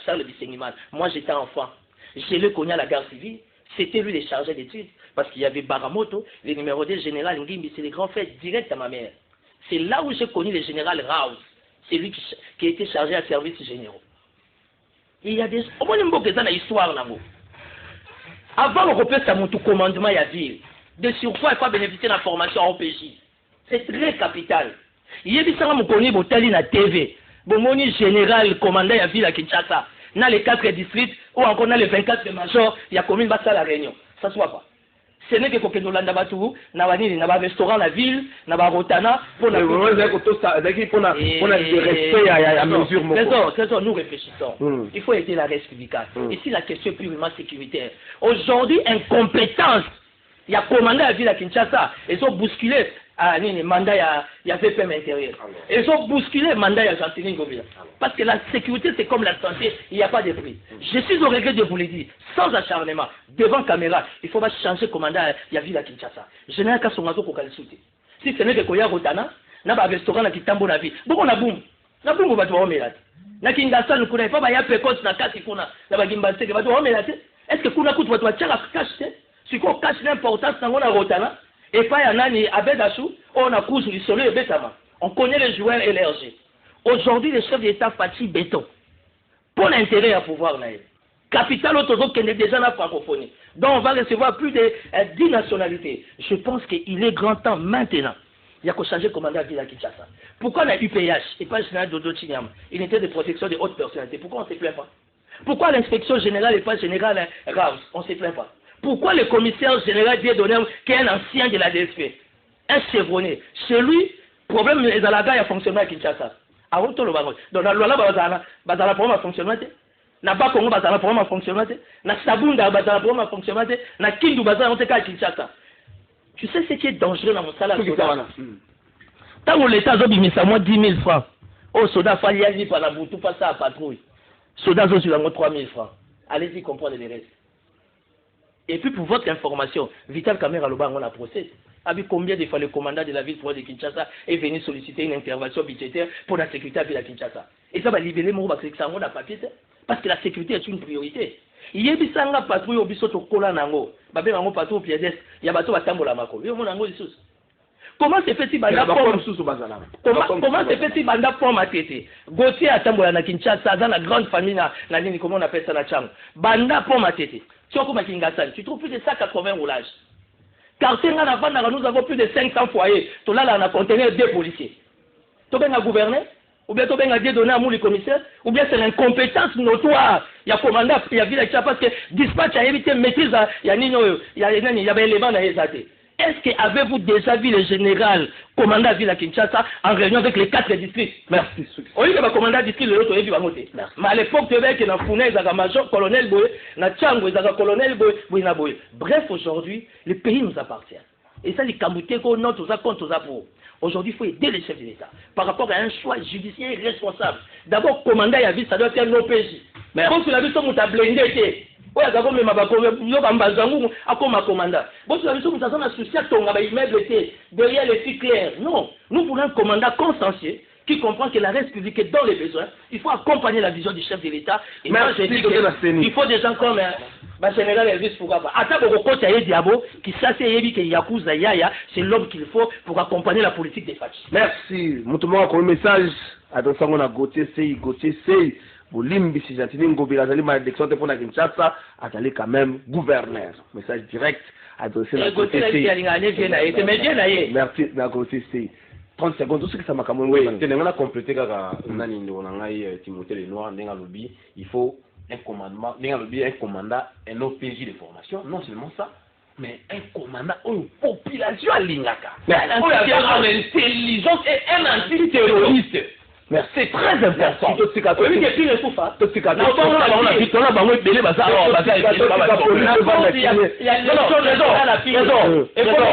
Charles Bissengimana. Moi, j'étais enfant. Je l'ai connu à la guerre civile. C'était lui le chargé d'études, parce qu'il y avait Baramoto, le numéro 2 général Ngimbi, c'est le grand frère direct à ma mère. C'est là où j'ai connu le général Raus. C'est lui qui était chargé à services généraux. Et il y a des... histoire avant de repérer mon commandement, il y a ville. De surcroît, il faut bénéficier de la formation en OPJ. C'est très capital. Il y a des gens qui connaissent la TV. Bon, général, commandant, il y a ville à Kinshasa. Dans les 4 districts, ou encore dans les 24 majors, il y a commune à la réunion. Ça ne se voit pas. Ce n'est que quand on a un restaurant à la ville, on a un rotana, pour la nous réfléchissons. Il faut aider la reste publique. Ici, la question est purement sécuritaire. Aujourd'hui, incompétence. Il y a commandé à la ville à Kinshasa, ils ont bousculé le mandat, il y a VPM intérieur. Ils ont bousculé le mandat à Jean-Tini Ngobila. Parce que la sécurité, c'est comme la santé, il n'y a pas de prix. Je suis au regret de vous le dire, sans acharnement, devant caméra, il faut pas changer le commandant, il y a ville à Kinshasa. Je n'ai qu'à son mazo pour qu'elle soute. Si ce n'est que Koya Rotana, na ba restaurant na kitambo na vie boko na boum bato ba omela na Kinshasa nous connaît pas ba ya pekot na kati kuna na ba gimba seke bato ba omela est-ce que kuna kutu bato ba tchaka cash si ko cash l'importance na ngona rotana et pas ya nani Abedachou on a cousu du soleil betama on connaît les joueurs et leur jeu. Aujourd'hui les chefs d'État fatiguent béton pour l'intérêt à pouvoir là capital autour qui est déjà la francophonie. Donc on va recevoir plus de 10 nationalités. Je pense qu'il est grand temps maintenant. Il y a qu'à changer commandant à Villa Kinshasa. Pourquoi la UPH et pas le général Dodo Chinyam, unité de protection des hautes personnalités, pourquoi on ne se plaint pas? Pourquoi l'inspection générale et pas le général Rams, on ne se plaint pas? Pourquoi le commissaire général Dieudonné, qui est un ancien de la DSP, un chevronné, chez lui, problème les alagas, il y a fonctionnement à Kinshasa. À où tout le monde? Donc la loi là, bazala problème à fonctionnement. Na Bakongo bazala problème à fonctionnement. Na Sabunda bazala problème à fonctionnement. Na Kindu bazala on te ka Kinshasa. Tu sais ce qui est dangereux dans mon salaire? Tant que l'État a mis ça moins 10 000 francs. Oh, soda fali a dit par la boutou, pas ça à patrouille. Soda a sur la 3 000 francs. Allez-y comprendre les restes. Et puis pour votre information, Vital Kamera Loba on a procès. Avec combien de fois le commandant de la ville de Kinshasa est venu solliciter une intervention budgétaire pour la sécurité à la ville de Kinshasa. Et ça va libérer mon parce que ça a papier. Parce que la sécurité est une priorité. Il y a des patrouilles au biseau au cola nango. Babé nango patrouille au pied d'est. Il y a bateau à tambola mako. Il y a mon nango sous. Comment se fait-il banda forme sous bazala? Comment se fait-il banda forme à tété? Gauthier à tambola na Kinshasa dans la grande famille na nini comment on appelle ça na cham. Banda forme à tété. Tu vois comment Kingassan, tu trouves plus de 180 roulages. Car nous avons plus de 500 foyers. Tout là, on a contenu 2 policiers. Tu as gouverné, ou bien tu as donné à les commissaires, ou bien c'est l'incompétence notoire. Il y a commandant, il y a ville parce que dispatch a évité maîtrise, il y a un élément dans les athées. Est-ce que avez-vous déjà vu le général commandant de la Kinshasa en réunion avec les 4 districts? Merci. Oui, le commandant de district, l'autre, il va monter. Mais à l'époque, tu vois que dans Founé, il y a un major colonel Boye, dans Tchango, il y a un colonel Boye. Bref, aujourd'hui, le pays nous appartient. Et ça, les Kamboutés, qu'on a tous à compte, tous à pour. Aujourd'hui, il faut aider les chefs de l'État par rapport à un choix judiciaire responsable. D'abord, commandant, il y a vu, ça doit être un OPJ. Mais quand tu l'as vu, ça m'a blindé. Oui, d'accord, mais ma commandant. Bon, tu as vu, nous avons un souci à ton immeuble derrière les filles clairs. Non, nous voulons un commandant consciencieux qui comprend que la République est dans les besoins. Il faut accompagner la vision du chef de l'État. Et moi, je dis qu'il faut des gens comme le général Elvis Fougaba. Attends, Diabo, qui s'asseye que Yakuza Yaya, c'est l'homme qu'il faut pour accompagner la politique des Fatih. Merci. Moutouma, comme message, attention, on a Gauthier Sey. Bolimbi si Gentili Ngobi Azali ma élection pour la Kinshasa Azali quand même gouverneur. Message direct adressé à Gauthier Sey. Merci na Gauthier Sey. 30 secondes tout ce que ça m'a quand même oui. On a complété kaka nani ndo ngai Timothée Lenoir ndenga lobi il faut un commandement ndenga lobi un commandant un OPJ de formation non seulement ça mais un commandant une population à Lingaka. Mais l'intelligence et un antiterroriste. Merci, c'est très important. Oui, mais qui ne souffre pas. Il y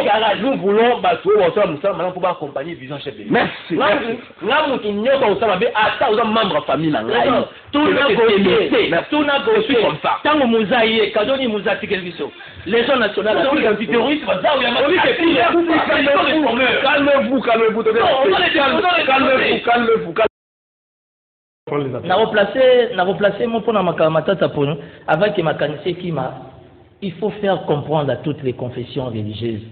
a nous voulons pour accompagner vision chef de l'État. Merci. Membre famille. Tout n'a comme ça. Tant que Mouzaïe, Kadoni Mouzati Kelviso, les gens nationaux, l'antiterrorisme, calmez-vous. Na replacé mon point dans ma tata pour nous avec ma canissée qui m'a. Il faut faire comprendre à toutes les confessions religieuses.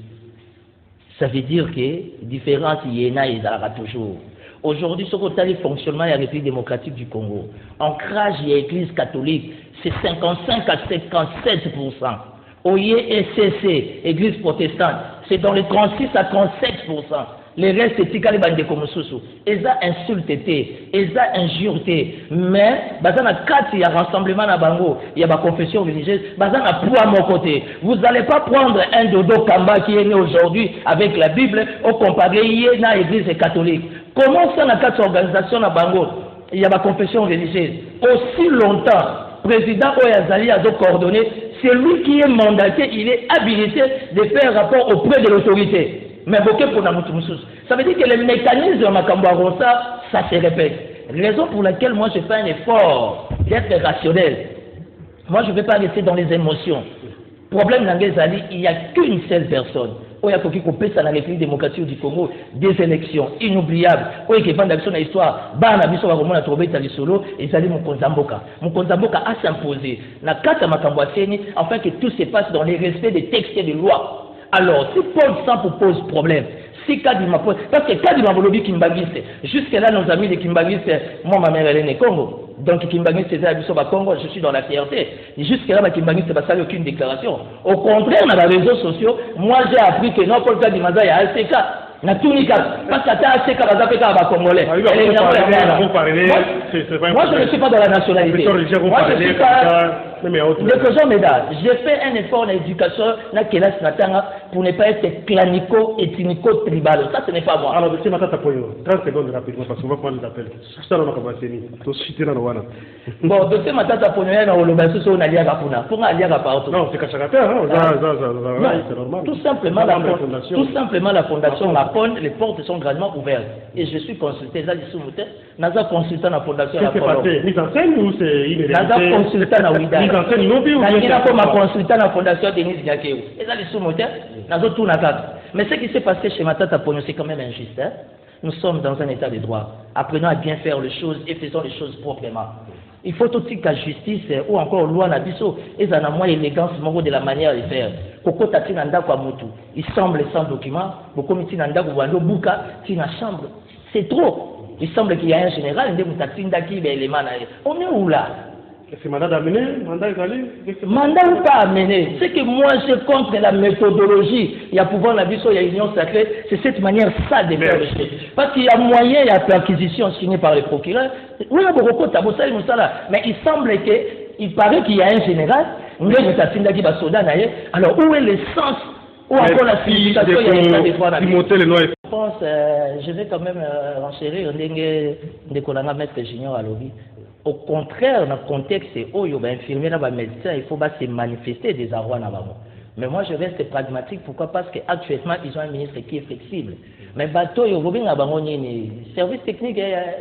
Ça veut dire que différence il y en a et ça toujours. Aujourd'hui, ce côté le fonctionnement de la République démocratique du Congo, en crage il y a l'église catholique, c'est 55 à 57%. OIE-SCC, église protestante, c'est dans les 36 à 37%. Les restes, c'est Tikali Bande Komosusu. Ils ont insulté, ils ont injuré. Mais, dans le cadre, il y a rassemblement à Bango, il y a ma confession religieuse, dans le poids à mon côté. Vous n'allez pas prendre un dodo Kamba qui est né aujourd'hui avec la Bible, au comparé, il y a l'église catholique. Comment ça, dans le cadre de l'organisation à Bango, il y a ma confession religieuse. Aussi longtemps, président Oyazali a coordonné, c'est lui qui est mandaté, il est habilité de faire rapport auprès de l'autorité. Mais pour ça veut dire que les mécanismes de Makamboarosa, ça se répète. Raison pour laquelle moi je fais un effort d'être rationnel. Moi je ne vais pas rester dans les émotions. Problème d'Angezali, il n'y a qu'une seule personne. oyo akoki kopesa na République démocratique du Congo des élections inoubliables oyo ekevanda biso na histoire bana biso bakomona tobeta lisolo ezali mokonzi mboka a s'imposer na kati ya makambo ateni afin que tout se passe dans le respect des textes et des lois. Alors si Paul Sampo pose problème, si Kadima pose, parce que Kadima Bolobi Kimbangiste, jusque là nos amis de Kimbangiste, moi ma mère elle est née Congo, donc Kimbangiste c'est à Bisoba Congo, je suis dans la fierté. Jusque là ma Kimbangiste c'est pas aucune déclaration. Au contraire dans les réseaux sociaux, moi j'ai appris que non Paul Kadima il y a ACK. Na tunika parce que ta ACK va zapper à Congolais. Moi je ne suis pas dans la nationalité. Moi je suis pas j'ai fait un effort dans l'éducation pour ne pas être clanico-ethnico-tribal. Ça, ce n'est pas moi. Alors, c'est ma tata Poyo. 30 secondes rapidement parce qu'on va prendre les appels. Ça, on va commencer. Bon, c'est ma tata Poyo. On a lié à Kapuna. Pour aller à partout. Non, c'est Kachakata. C'est normal. Tout simplement, la fondation Lapone, les portes sont grandement ouvertes. Et je suis consulté. Naza consultant la fondation Lapone. Mise en scène ou c'est une réalité? Naza consultant la Ouida. Mise en scène, non plus. Comme consultant la fondation Denis Nyakeu. Et ça, les sous-moteurs, Nazo tout n'a. Mais ce qui s'est passé chez Matata Pogno, c'est quand même injuste. Hein? Nous sommes dans un état de droit. Apprenons à bien faire les choses et faisons les choses proprement. Il faut aussi que la justice ou encore loi nabiso et ça n'a moins élégance de la manière de faire. Koko tati nanda kwa mutu. Il semble sans document. Beaucoup miti nanda kwa wando buka tina chambre. C'est trop. Il semble qu'il y a un général nde mutatinda ki be élément na. On est où là? C'est mandat d'amener, mandat égalé. Mandat ou pas amener. C'est que moi je contre la méthodologie. Il y a pouvoir la vision, il y a union sacrée. C'est cette manière sale de faire les choses. Parce qu'il y a moyen, il y a perquisition signée par les procureurs. Oui, mais il semble qu'il paraît qu'il y a un général. Alors où est l'essence? Ou encore la signification? Je pense, je vais quand même renchérir un maître junior à l'objet. Au contraire, dans le contexte où il y a un infirmier, un médecin, il faut se manifester des arrois. Mais moi, je reste pragmatique. Pourquoi? Parce qu'actuellement, ils ont un ministre qui est flexible. Mais bateau, il y a un service technique, il y a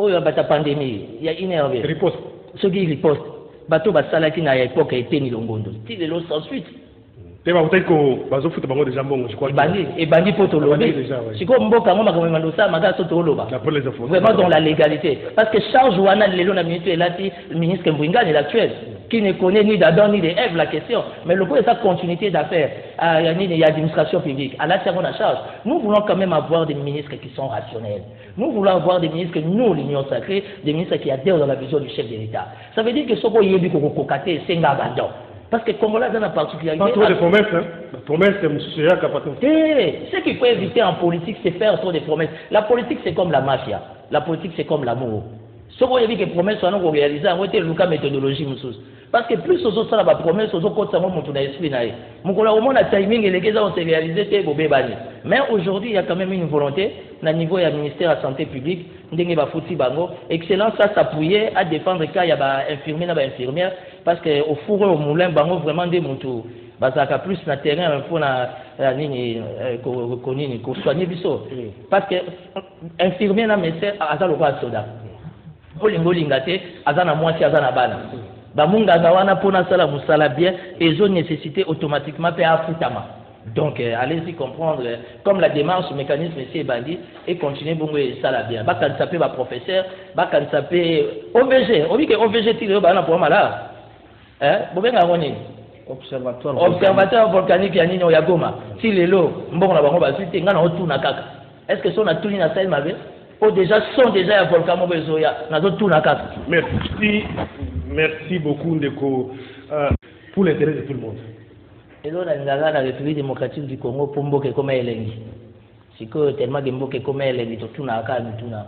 une pandémie, il y a une riposte. Ce qui riposte. Bateau, il y a une époque qui a été mis au monde. Si de l'eau sans suite. Et bandi pour lobby. Si comme mboka ngoma comme mandosa maga soto loba. Vraiment dans la légalité. Parce que Charles Jouana Lelo na ministre Elati, le ministre Mbwingane l'actuel, qui ne connaît ni d'Adam ni d'Ève la question, mais le coup est sa continuité d'affaires, il y a administration publique, à la seconde à charge. Nous voulons quand même avoir des ministres qui sont rationnels. Nous voulons avoir des ministres que nous, l'Union sacrée, des ministres qui adhèrent dans la vision du chef de l'État. Ça veut dire que ce qu'on y a vu qu'on kokate, c'est un abandon. Parce que Congolais dans la particularité. Pas trop de promesses, hein. La promesse, c'est ce qu'il faut éviter en politique, c'est faire trop de promesses. La politique, c'est comme la mafia. La politique, c'est comme l'amour. Ce qu'on a vu que les promesses sont réalisées, on a été le cas méthodologie. Parce que plus aux autres, ça va promesse, aux autres, ça va monter dans l'esprit. Mon collègue, au moins, la timing et les gars ont réalisé, c'est beau bébani. Mais aujourd'hui, il y a quand même une volonté, au niveau du ministère de la Santé publique, excellent, ça s'appuyer à défendre le cas, il y a infirmiers, infirmières, parce qu'au four et au moulin, bango vraiment des moutons. Ça a plus de terrain pour soigner biso. Parce que infirmier na médecin aza lokola soda. Olingo lingate aza na mwasi aza na bana. Ba munganga wana pona sala musala bien et zo nécessité automatiquement pe afutama. Donc allez-y comprendre comme la démarche le mécanisme c'est bandi et continuer bongo et sala bien. Ba kan sapé ba professeur, ba kan sapé OVG. On dit que OVG tire ba na pour malade. Bobenga ngoni. Observateur volcanique ya nini ya Goma. Si lelo mbongo na bango ba suite ngana otuna kaka. Est-ce que son a tuni na salle mabe? Ou déjà sont déjà ya volcan mo bezoya na zo tuna kaka. Merci beaucoup Ndeko pour l'intérêt de tout le monde. Et là la République démocratique du Congo pour mboke comme elengi. Siko tellement de mboke comme elengi to tuna kaka tuna.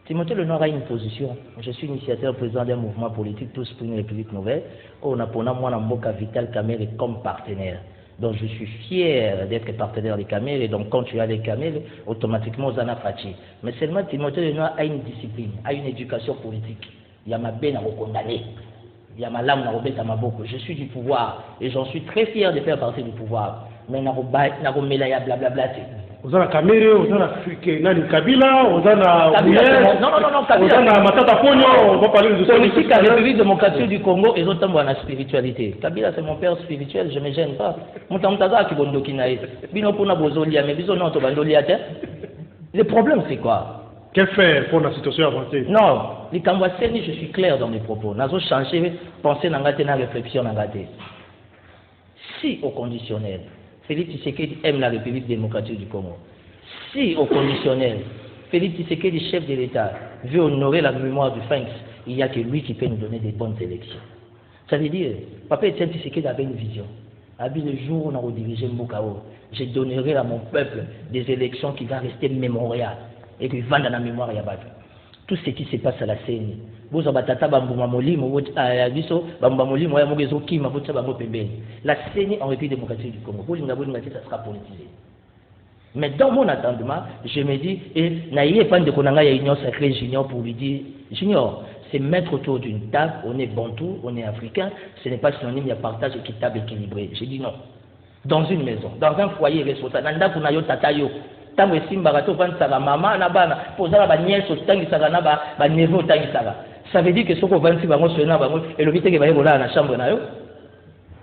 Timothée Lenoir a une position. Je suis initiateur président d'un mouvement politique Tous pour une République nouvelle. On a pour moi Mboka Vital Kamerhe comme partenaire. Donc je suis fier d'être partenaire des Kamerhe. Et donc quand tu as les Kamerhe, automatiquement Zana Fachi. Mais seulement Timothée Lenoir a une discipline, a une éducation politique. Il y a ma benne à recondamner. Il y a ma lame à remettre à ma boucle. Je suis du pouvoir et j'en suis très fier de faire partie du pouvoir. Mais n'a pas blablabla. Ozana Kamere, Ozana Kabila, Ozana non, Kabila. Ozana Matata Pogno, on va parler de ça. Politique à la République démocratique du Congo et autant dans la spiritualité. Kabila c'est mon père spirituel, je ne me gêne pas. Montamtaza qui bondo kinae. Bino pona bozolia mais biso non to bandolia te. Le problème c'est quoi? Que faire pour la situation avancée? Non, les Kambwaseni, je suis clair dans mes propos. Nazo changer, penser n'angate na réflexion n'angate. Si au conditionnel, Félix Tshisekedi aime la République démocratique du Congo. Si au conditionnel, Félix Tshisekedi, chef de l'État, veut honorer la mémoire du Sphinx, il n'y a que lui qui peut nous donner des bonnes élections. Ça veut dire, Papa Etienne Tshisekedi avait une vision. Abi le jour où on a redirigé Mbokao, je donnerai à mon peuple des élections qui vont rester mémoriales et qui vont dans la mémoire Yabatu. Tout ce qui se passe à la CENI. La CENI en République démocratique du Congo, ça sera politisé. Mais dans mon attendement, je me dis, et n'ayez pas de konanga ya union sacrée Junior pour lui dire, Junior, c'est mettre autour d'une table, on est bantou, on est africain, ce n'est pas synonyme de partage équitable, équilibré. J'ai dit non. Dans une maison, dans un foyer responsable, nanda kunayo tatayo, tango esimbarato vansaka mama na bana, posala ba nièce otangisaka na ba neveu otangisaka. Ça veut dire que ce qu'on va faire, et le vite que va dans la chambre.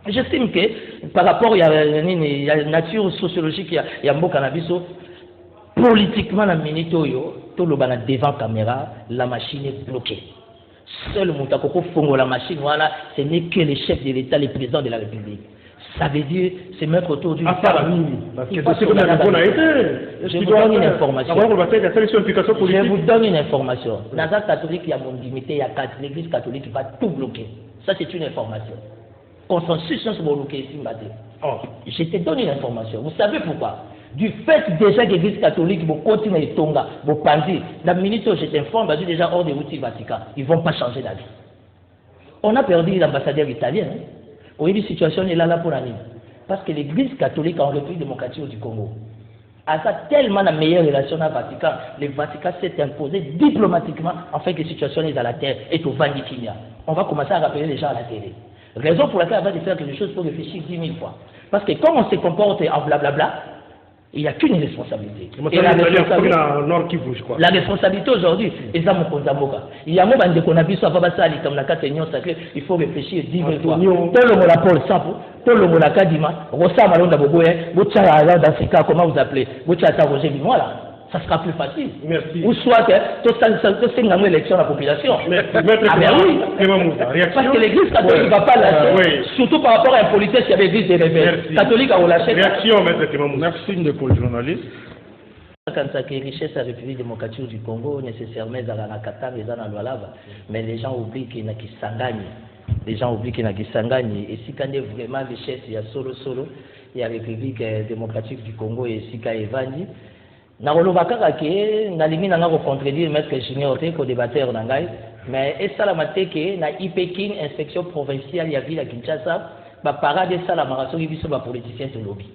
J'estime que par rapport à la nature sociologique, il y a un beau cannabis, politiquement, la minute, tout le monde devant la caméra, la machine est bloquée. Seul le Moutako Fongo, la machine, voilà, ce n'est que le chef de l'État, le président de la République. Ça veut dire se mettre autour d'une table. Je vous donne une information. Je vous donne une information. Dans la catholique, il y a mon limité, il y a l'église catholique qui va tout bloquer. Ça, c'est une information. Consensus sur le bloqué ici, je te donne une information. Vous savez pourquoi? Du fait déjà que l'église catholique va continuer à tonga, va pendir. La minute où je t'informe, je suis déjà hors des routes Vatican. Ils ne vont pas changer d'avis. On a perdu l'ambassadeur italien. Oui, la situation est là pour l'année. Parce que l'église catholique en République démocratique du Congo a tellement la meilleure relation avec le Vatican. Le Vatican s'est imposé diplomatiquement en fait que la situation est à la terre et au Vandikinia. On va commencer à rappeler les gens à la télé. Raison pour laquelle on va faire quelque chose pour réfléchir 10 000 fois. Parce que quand on se comporte en blablabla, il n'y a qu'une responsabilité. Et la responsabilité aujourd'hui, il y a un moment il faut réfléchir 10 000 fois. Comment vous appelez? Ça sera plus facile. Merci. Ou soit, c'est une élection de la population. Ah ben oui. Parce que l'église catholique ne va pas lâcher, surtout par rapport à un politique qui avait dit des réveils. Catholique a relâché. Réaction, maître Kimamou. Merci de pour le journaliste. Quand ça qui est richesse à la République démocratique du Congo, nécessairement, ils ont la Qatar, ils ont la Lava. Mais les gens oublient qu'il y a qui s'engagnent. Les gens oublient qu'il y a qui s'engagnent. Et si quand il y a vraiment richesse, il y a solo, il y a la République démocratique du Congo et si quand il y a nakolobaka ke nalingi nanga ko contredire maître Junior te ko débatteur nangai mais esala mateke na IPEKIN inspection provinciale ya ville à Kinshasa ba parade sala maraso biso ba politicien to lobby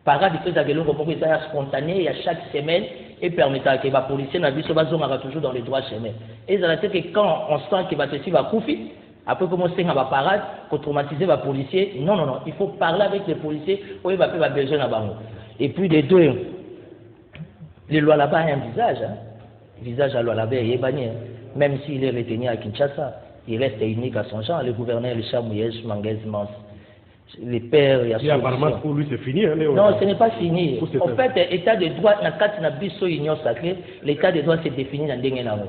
parade que ça gelongo pour que ça spontané à chaque semaine et permettant que ba policier na biso ba zonga toujours dans les droits chemin et ça veut dire que quand on sent que ba ceci va koufi après commencer à ba parade pour traumatiser ba policier non il faut parler avec les policiers pour il va pas besoin na bango et puis les deux. Le loi là-bas a un visage. Le visage à loi là-bas est banni. Même s'il est retenu à Kinshasa, il reste unique à son genre. Le gouverneur, le Chamouyej, Manguez, Mans, les pères, il y a apparemment pour lui c'est fini. Hein, non, ce n'est pas fini. En fait, l'état de droit, dans le union sacrée, l'état de droit s'est défini dans le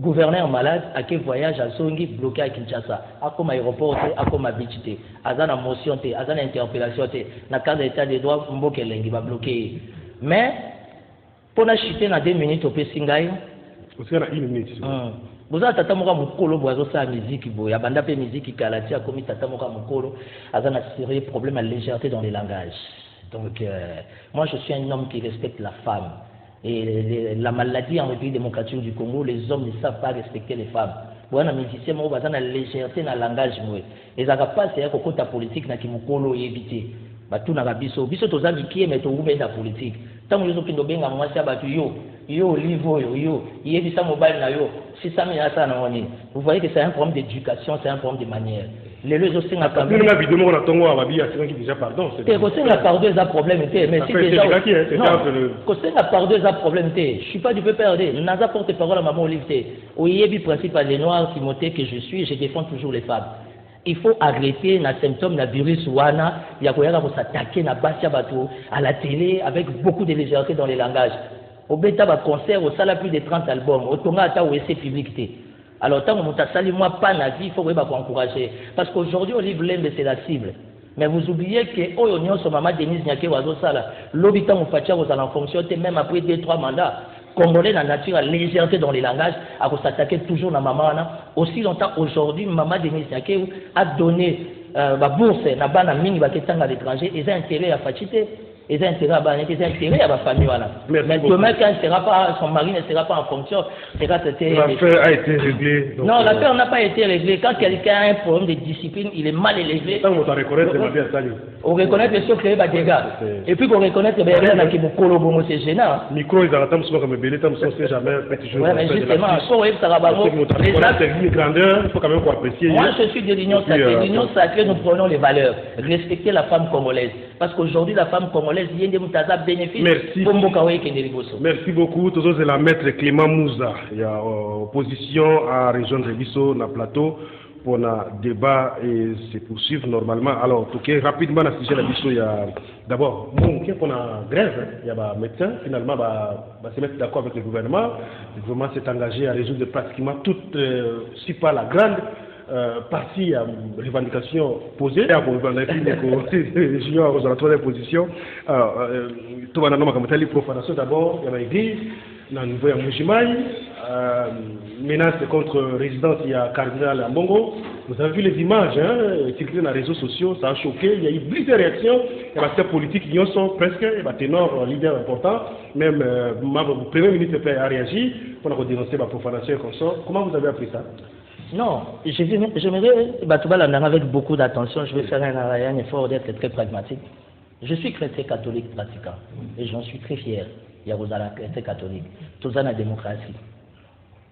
gouverneur malade, à quel voyage à Zongi bloqué à Kinshasa, à comme aéroport, à comme habitude, à une motion, à une interpellation, dans le cadre de l'état de droit, Mbokelengi va bloquer. Mais, pour la chuter dans 2 minutes au Pessingaï, vous avez 1 minute. Vous avez tata moka mukolo boazo sa musique boya banda pe musique kalatia comme tata moka mukolo azana sérieux problème à légèreté dans les langages. Donc moi je suis un homme qui respecte la femme et la maladie en République démocratique du Congo, les hommes ne savent pas respecter les femmes. Voilà musicien mo bazana légèreté dans le langage moi. Et ça va pas c'est que côté politique na kimukolo éviter. Batuna biso toza bikie mais to ubenda politique. Tant que nous benga mwasi abatu yo livre yo yebisa mobile na yo 600 000 ata na woni. Vous voyez que c'est un problème d'éducation, c'est un problème de manière. Les deux aussi n'a pas. Nous n'avons évidemment on attend à Babi à ceux qui déjà pardon. C'est que c'est un pardon un problème mais si déjà non c'est un pardon un problème je suis pas du peu perdre. Naza porte-parole à maman Olivier. Oyebi principal des noirs Timothée que je suis, je défends toujours les femmes. Il faut arrêter les symptômes de virus wana, il y a quoi s'attaquer na basia bateau à la télé avec beaucoup de légèreté dans les langages. Au bêta va concert au salle plus de 30 albums, au tonga ata au essai publicité. Alors tant que sali moi pas na vie, il faut vraiment encourager parce qu'aujourd'hui au livre l'embe c'est la cible. Mais vous oubliez que oyo nyonso mama Denise Nyake wazo sala, l'obita mu fatia aux en fonction même après 2-3 mandats. Congolais la nature a légèreté dans les langages, à s'attaquer toujours à maman. Aussi longtemps aujourd'hui, maman Denis Nyake a donné la bourse na bana mingi baketanga à l'étranger, ils ont intérêt à fatiguer. Ils ont intérêt à bana, ils ont intérêt à la famille. Mais demain quand son mari ne sera pas en fonction, sera traité. L'affaire a été réglée. Non, l'affaire n'a pas été réglée. Quand quelqu'un a un problème de discipline, il est mal élevé. On reconnaît que ce créé des dégâts. Et puis qu'on reconnaît que rien qui vous colle c'est gênant. Micro, ils arrêtent sur comme belé, comme ça, c'est jamais petit jour. Oui, mais justement, il faut que ça va grandeur, il faut quand même apprécier. Moi, je suis de l'Union sacrée. L'Union sacrée, nous prenons les valeurs. Respecter la femme congolaise. Parce qu'aujourd'hui, la femme congolaise vient de Moutaza bénéfice. Merci beaucoup. Toujours c'est la maître Clément Mouza. Il y a opposition à région de Bisso, na plateau. Pour le débat et se poursuivre normalement. Alors, tout cas, rapidement, à ce sujet de Bisso, il y a d'abord, on a grève, il y a des médecins, finalement, se mettre d'accord avec le gouvernement. Le gouvernement s'est engagé à résoudre pratiquement toutes, si pas la grande partie à revendication posée. Pour les juniors aux alentours des positions, tout le monde a dit profanation d'abord, il y a l'église, dans le niveau de Moujimaï, menace contre résidence, il y a Cardinal Mbongo. Vous avez vu les images circulées dans les réseaux sociaux, ça a choqué, il y a eu plusieurs réactions, il y a des acteurs politiques qui sont presque, il y a des ténors, leaders importants, même le Premier ministre a réagi pour dénoncer la profanation et comme ça. Comment vous avez appris ça? Non, j'aimerais, avec beaucoup d'attention, je vais faire un effort d'être très pragmatique. Je suis chrétien catholique pratiquant et j'en suis très fier. Il y a des chrétiens catholiques, tout ça la démocratie.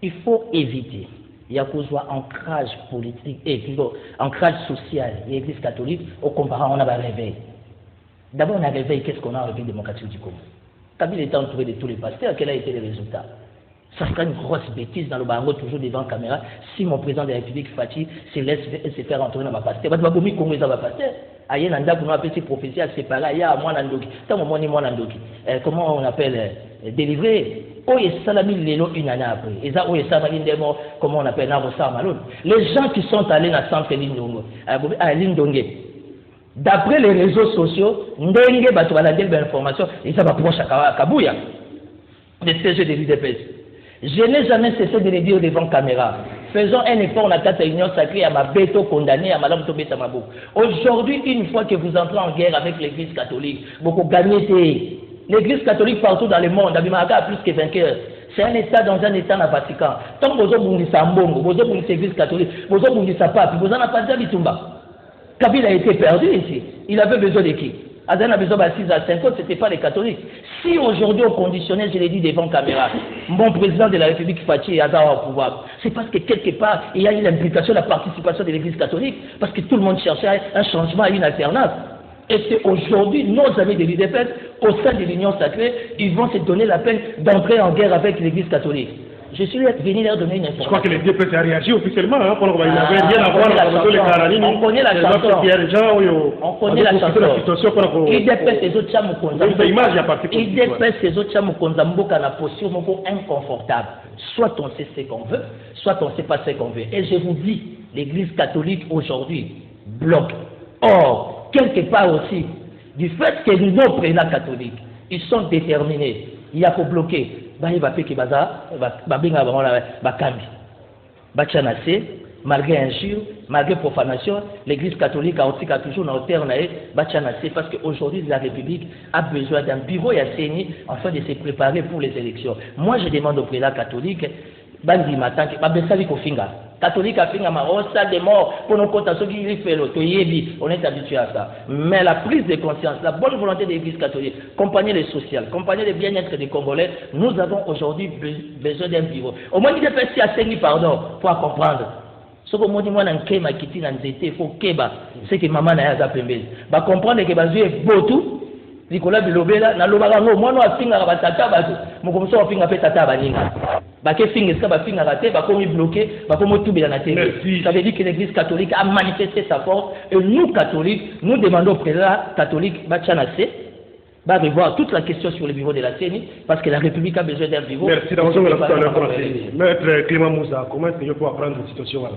Il faut éviter, il y a qu'on soit ancrage politique et plutôt ancrage social et l'église catholique au comparant on a un réveil. D'abord on a un réveil, qu'est-ce qu'on a en République démocratique du Congo? Kabila était entouré de tous les pasteurs, quel a été le résultat? Ça serait une grosse bêtise dans le barreau, toujours devant la caméra, si mon président de la République Fati se laisse se faire entrer dans ma pasteur. Parce que je Congo est dans ma pasteur. Aïe, nanda pour nous appeler ces prophéties à séparer, aïe, à moi nandoki. Tant mon moi nandoki. Comment on appelle délivrer? Oh, et salami l'élo une année après. Et ça, oh, et salami l'élo, comment on appelle Narosa Malone. Les gens qui sont allés dans le centre Lindongo, à Lindongue, d'après les réseaux sociaux, Ndenge Batouala de l'information, et ça va proche à Kabouya, des CG de l'UDPS. Je n'ai jamais cessé de le dire devant caméra. Faisons un effort, on a quatre unions sacrées à ma béto condamné, à madame Tobé Tamabou. Aujourd'hui, une fois que vous entrez en guerre avec l'église catholique, vous gagnez. L'église catholique partout dans le monde, Abimaka a plus que vainqueur. C'est un État dans un État dans le Vatican. Tant que vous avez un Mbongo, vous avez une église catholique, vous avez un pape, vous n'avez pas de Bitumba. Kabila a été perdu ici. Il avait besoin de qui? Adan a besoin de 6 à 5 ans, ce n'était pas les catholiques. Si aujourd'hui au conditionnel, je l'ai dit devant caméra, mon président de la République Fati est au pouvoir, c'est parce que quelque part, il y a eu l'implication, la participation de l'Église catholique, parce que tout le monde cherchait un changement, une alternance. Et c'est aujourd'hui, nos amis de l'UDPS, au sein de l'Union sacrée, ils vont se donner la peine d'entrer en guerre avec l'Église catholique. Je suis venu leur donner une information. Je crois que les l'UDPS a réagi officiellement. Il n'avait rien à voir avec les Karanini. On connaît la chanson. On connaît la chanson. l'UDPS les autres chams l'UDPS les autres chams Mboka na posture inconfortable. Soit on sait ce qu'on veut, soit on ne sait pas ce qu'on veut. Et je vous dis, l'Église catholique aujourd'hui bloque. Or, quelque part aussi, du fait que nos présidents catholiques, ils sont déterminés, il y a pour bloquer. Malgré injure, malgré profanation, l'Église catholique a toujours dans le terme parce qu'aujourd'hui la République a besoin d'un bureau et CENI afin de se préparer pour les élections. Moi je demande au prélat catholique, catholique a fait un salle de mort pour nos comptes on est habitué à ça. Mais la prise de conscience, la bonne volonté de l'Église catholique, compagnie les sociales, compagnie les bien-être des Congolais, nous avons aujourd'hui besoin d'un bureau. Au moins il y a fait à pardon pour comprendre. soko moni mwana nkema kiti na nzete faut keba c'est que maman na yaza pembezi ba comprendre que bazue botu likola bilobela na lobaka ngo mwana afinga ba tata bato mokomso afinga pe tata baninga ba ke finga ska ba finga raté ba komi bloqué ba komo tubela na télé. Ça veut dire que l'église catholique a manifesté sa force et nous catholiques nous demandons au prélat catholique ba tchanase va revoir toute la question sur le bureau de la CENI parce que la République a besoin d'un bureau. Merci d'avoir Maître Clément Moussa, comment est-ce que je peux apprendre cette situation-là?